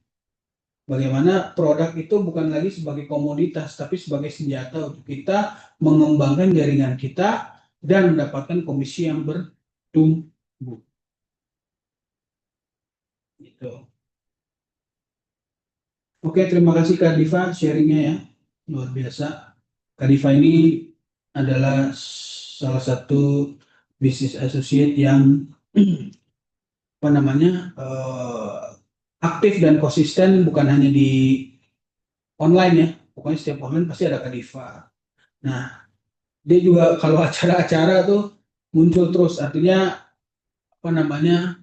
Bagaimana produk itu bukan lagi sebagai komoditas, tapi sebagai senjata untuk kita mengembangkan jaringan kita dan mendapatkan komisi yang bertumbuh. Gitu. Oke, terima kasih Kak Diva sharingnya ya, luar biasa. Kak Diva ini adalah salah satu bisnis associate yang apa namanya aktif dan konsisten bukan hanya di online ya, pokoknya setiap online pasti ada Kak Diva. Nah, dia juga kalau acara-acara tuh muncul terus, artinya apa namanya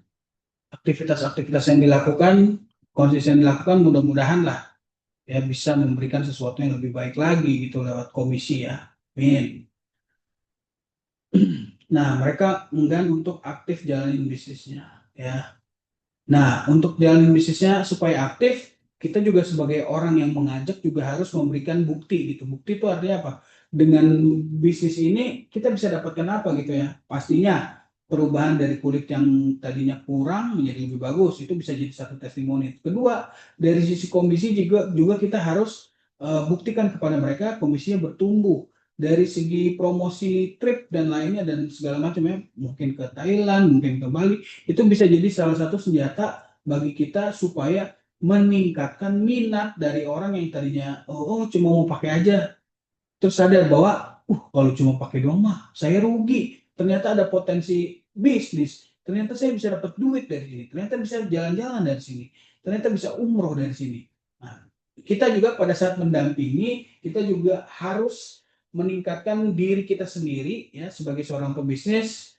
aktivitas-aktivitas yang dilakukan konsisten dilakukan mudah-mudahan lah ya bisa memberikan sesuatu yang lebih baik lagi gitu lewat komisi ya. Amin. Nah, mereka enggan untuk aktif jalanin bisnisnya ya. Nah, untuk jalanin bisnisnya supaya aktif, kita juga sebagai orang yang mengajak juga harus memberikan bukti gitu. Bukti itu artinya apa? Dengan bisnis ini kita bisa dapatkan apa gitu ya? Pastinya perubahan dari kulit yang tadinya kurang menjadi lebih bagus, itu bisa jadi satu testimoni. Kedua, dari sisi komisi juga kita harus buktikan kepada mereka komisinya bertumbuh dari segi promosi trip dan lainnya dan segala macam ya, mungkin ke Thailand, mungkin ke Bali, itu bisa jadi salah satu senjata bagi kita supaya meningkatkan minat dari orang yang tadinya cuma mau pakai aja, terus sadar bahwa kalau cuma pakai doang mah saya rugi, ternyata ada potensi bisnis, ternyata saya bisa dapat duit dari sini, ternyata bisa jalan-jalan dari sini, ternyata bisa umroh dari sini. Nah, kita juga pada saat mendampingi kita juga harus meningkatkan diri kita sendiri ya sebagai seorang pebisnis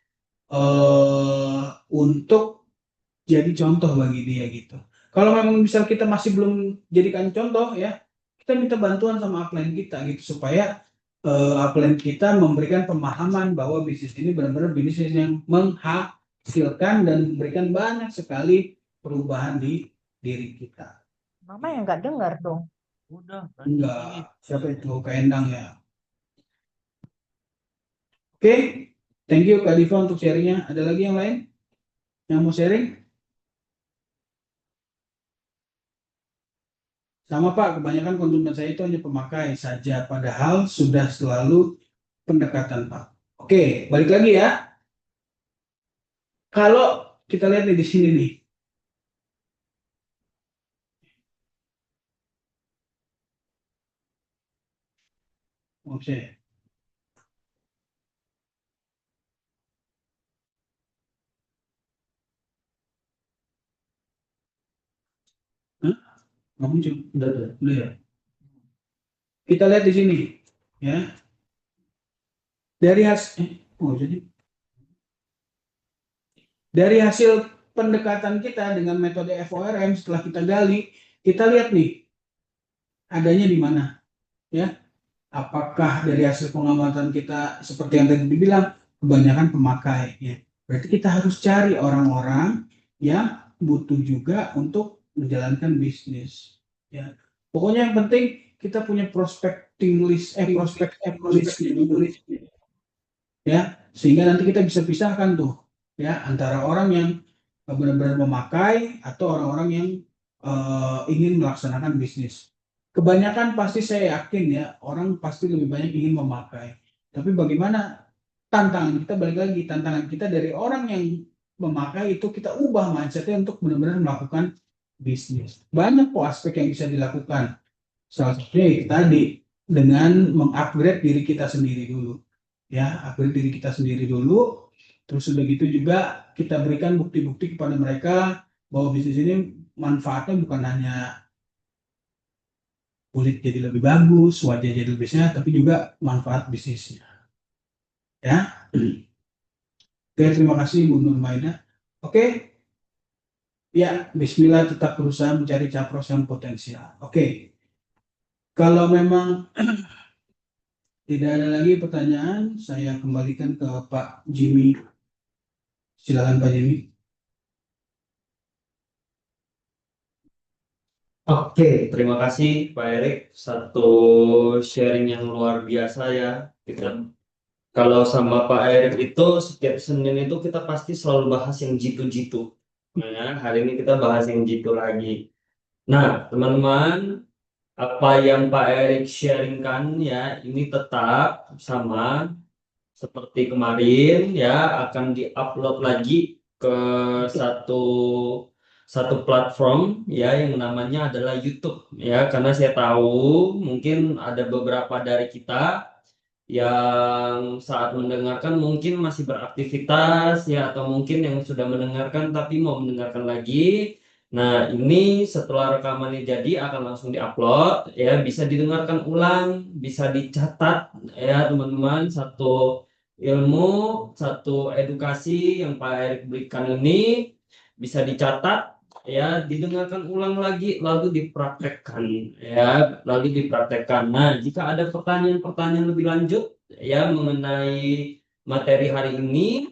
untuk jadi contoh bagi dia gitu. Kalau memang misal kita masih belum jadikan contoh ya, kita minta bantuan sama upline kita gitu supaya upline kita memberikan pemahaman bahwa bisnis ini benar-benar bisnis yang menghasilkan dan memberikan banyak sekali perubahan di diri kita. Mama yang nggak dengar dong. Udah. Enggak, siapa itu? Kak Endang ya. Oke, thank you Kak Diva untuk sharingnya. Ada lagi yang lain yang mau sharing? Sama Pak, kebanyakan konsumen saya itu hanya pemakai saja, padahal sudah selalu pendekatan Pak. Oke, balik lagi ya. Kalau kita lihat nih di sini nih. Oke. Hah? Nggak muncul. Udah. Udah ya. Kita lihat di sini, ya. Dari hasil, dari hasil pendekatan kita dengan metode FORM setelah kita gali, kita lihat nih adanya di mana, ya. Apakah dari hasil pengamatan kita seperti yang tadi dibilang kebanyakan pemakai, ya. Berarti kita harus cari orang-orang yang butuh juga untuk menjalankan bisnis, ya. Pokoknya yang penting kita punya prospecting list, prospect dulu, ya, sehingga nanti kita bisa pisahkan tuh, ya, antara orang yang benar-benar memakai atau orang-orang yang ingin melaksanakan bisnis. Kebanyakan pasti saya yakin ya, orang pasti lebih banyak ingin memakai. Tapi bagaimana tantangan kita, balik lagi, tantangan kita dari orang yang memakai itu kita ubah mindsetnya untuk benar-benar melakukan bisnis. Banyak kok aspek yang bisa dilakukan. Salah satunya tadi dengan mengupgrade diri kita sendiri dulu. Ya, upgrade diri kita sendiri dulu. Terus udah gitu juga kita berikan bukti-bukti kepada mereka bahwa bisnis ini manfaatnya bukan hanya kulit jadi lebih bagus, wajah jadi lebih sehat, tapi juga manfaat bisnisnya. Ya. Oke, terima kasih Bu Nur Maida. Oke. Ya, bismillah tetap berusaha mencari capros yang potensial. Oke. Kalau memang tidak ada lagi pertanyaan, saya kembalikan ke Pak Jimmy. Silakan Pak Jimmy. Oke, terima kasih Pak Erik. Satu sharing yang luar biasa ya. Kalau sama Pak Erik itu setiap Senin itu kita pasti selalu bahas yang jitu-jitu. Nah, hari ini kita bahas yang jitu lagi. Nah, teman-teman, apa yang Pak Erik sharingkan ya, ini tetap sama seperti kemarin ya, akan diupload lagi ke satu platform ya yang namanya adalah YouTube ya, karena saya tahu mungkin ada beberapa dari kita yang saat mendengarkan mungkin masih beraktivitas ya, atau mungkin yang sudah mendengarkan tapi mau mendengarkan lagi. Nah, ini setelah rekamannya jadi akan langsung diupload ya, bisa didengarkan ulang, bisa dicatat ya teman-teman. Satu ilmu, satu edukasi yang Pak Erik berikan ini bisa dicatat ya, didengarkan ulang lagi, lalu dipraktekkan ya, lalu dipraktekkan. Nah, jika ada pertanyaan-pertanyaan lebih lanjut ya mengenai materi hari ini,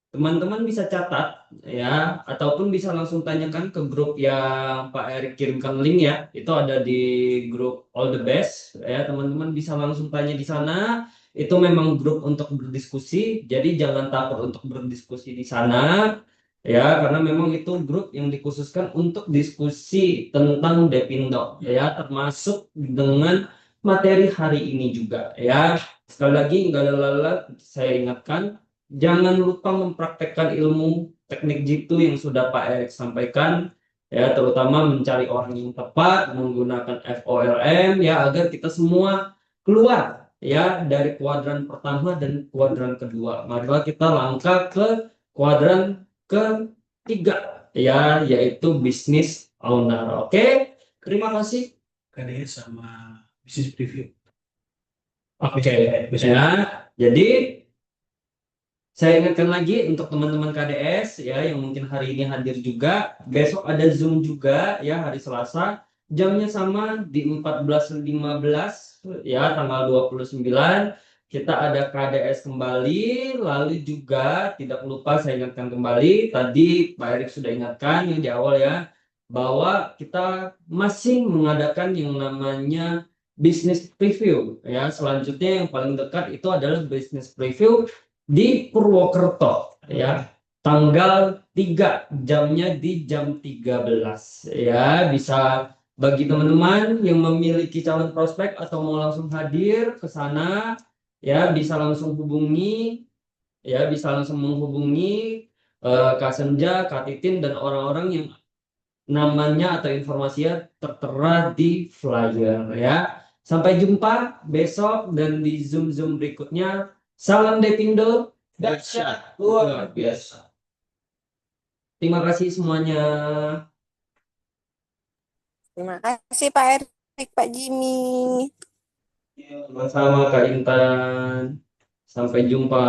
teman-teman bisa catat ya, ataupun bisa langsung tanyakan ke grup yang Pak Erik kirimkan link ya. Itu ada di grup All the Best ya, teman-teman bisa langsung tanya di sana. Itu memang grup untuk berdiskusi, jadi jangan takut untuk berdiskusi di sana ya, karena memang itu grup yang dikhususkan untuk diskusi tentang Depindo ya, termasuk dengan materi hari ini juga ya. Sekali lagi nggak lelah, saya ingatkan, jangan lupa mempraktekkan ilmu teknik jitu yang sudah Pak Erik sampaikan ya, terutama mencari orang yang tepat, menggunakan FORM ya, agar kita semua keluar ya dari kuadran pertama dan kuadran kedua. Marilah kita langkah ke kuadran ketiga ya, yaitu bisnis owner. Oke, terima kasih. KDS sama bisnis preview. Oke, ya. Jadi saya ingatkan lagi untuk teman-teman KDS ya yang mungkin hari ini hadir juga, besok ada Zoom juga ya hari Selasa, jamnya sama di 14.15 ya, tanggal 29 kita ada KDS kembali. Lalu juga tidak lupa saya ingatkan kembali, tadi Pak Erik sudah ingatkan yang di awal ya, bahwa kita masih mengadakan yang namanya business preview ya. Selanjutnya yang paling dekat itu adalah business preview di Purwokerto ya, tanggal 3, jamnya di jam 13 ya. Bisa bagi teman-teman yang memiliki calon prospek atau mau langsung hadir ke sana ya, bisa langsung hubungi ya, bisa langsung menghubungi Kak Senja, Kak Titin, dan orang-orang yang namanya atau informasinya tertera di flyer ya. Sampai jumpa besok dan di Zoom berikutnya. Salam Depindo, dahsyat luar biasa. Terima kasih semuanya. Terima kasih Pak Erik, Pak Jimmy. Sama-sama Kak Intan. Sampai jumpa.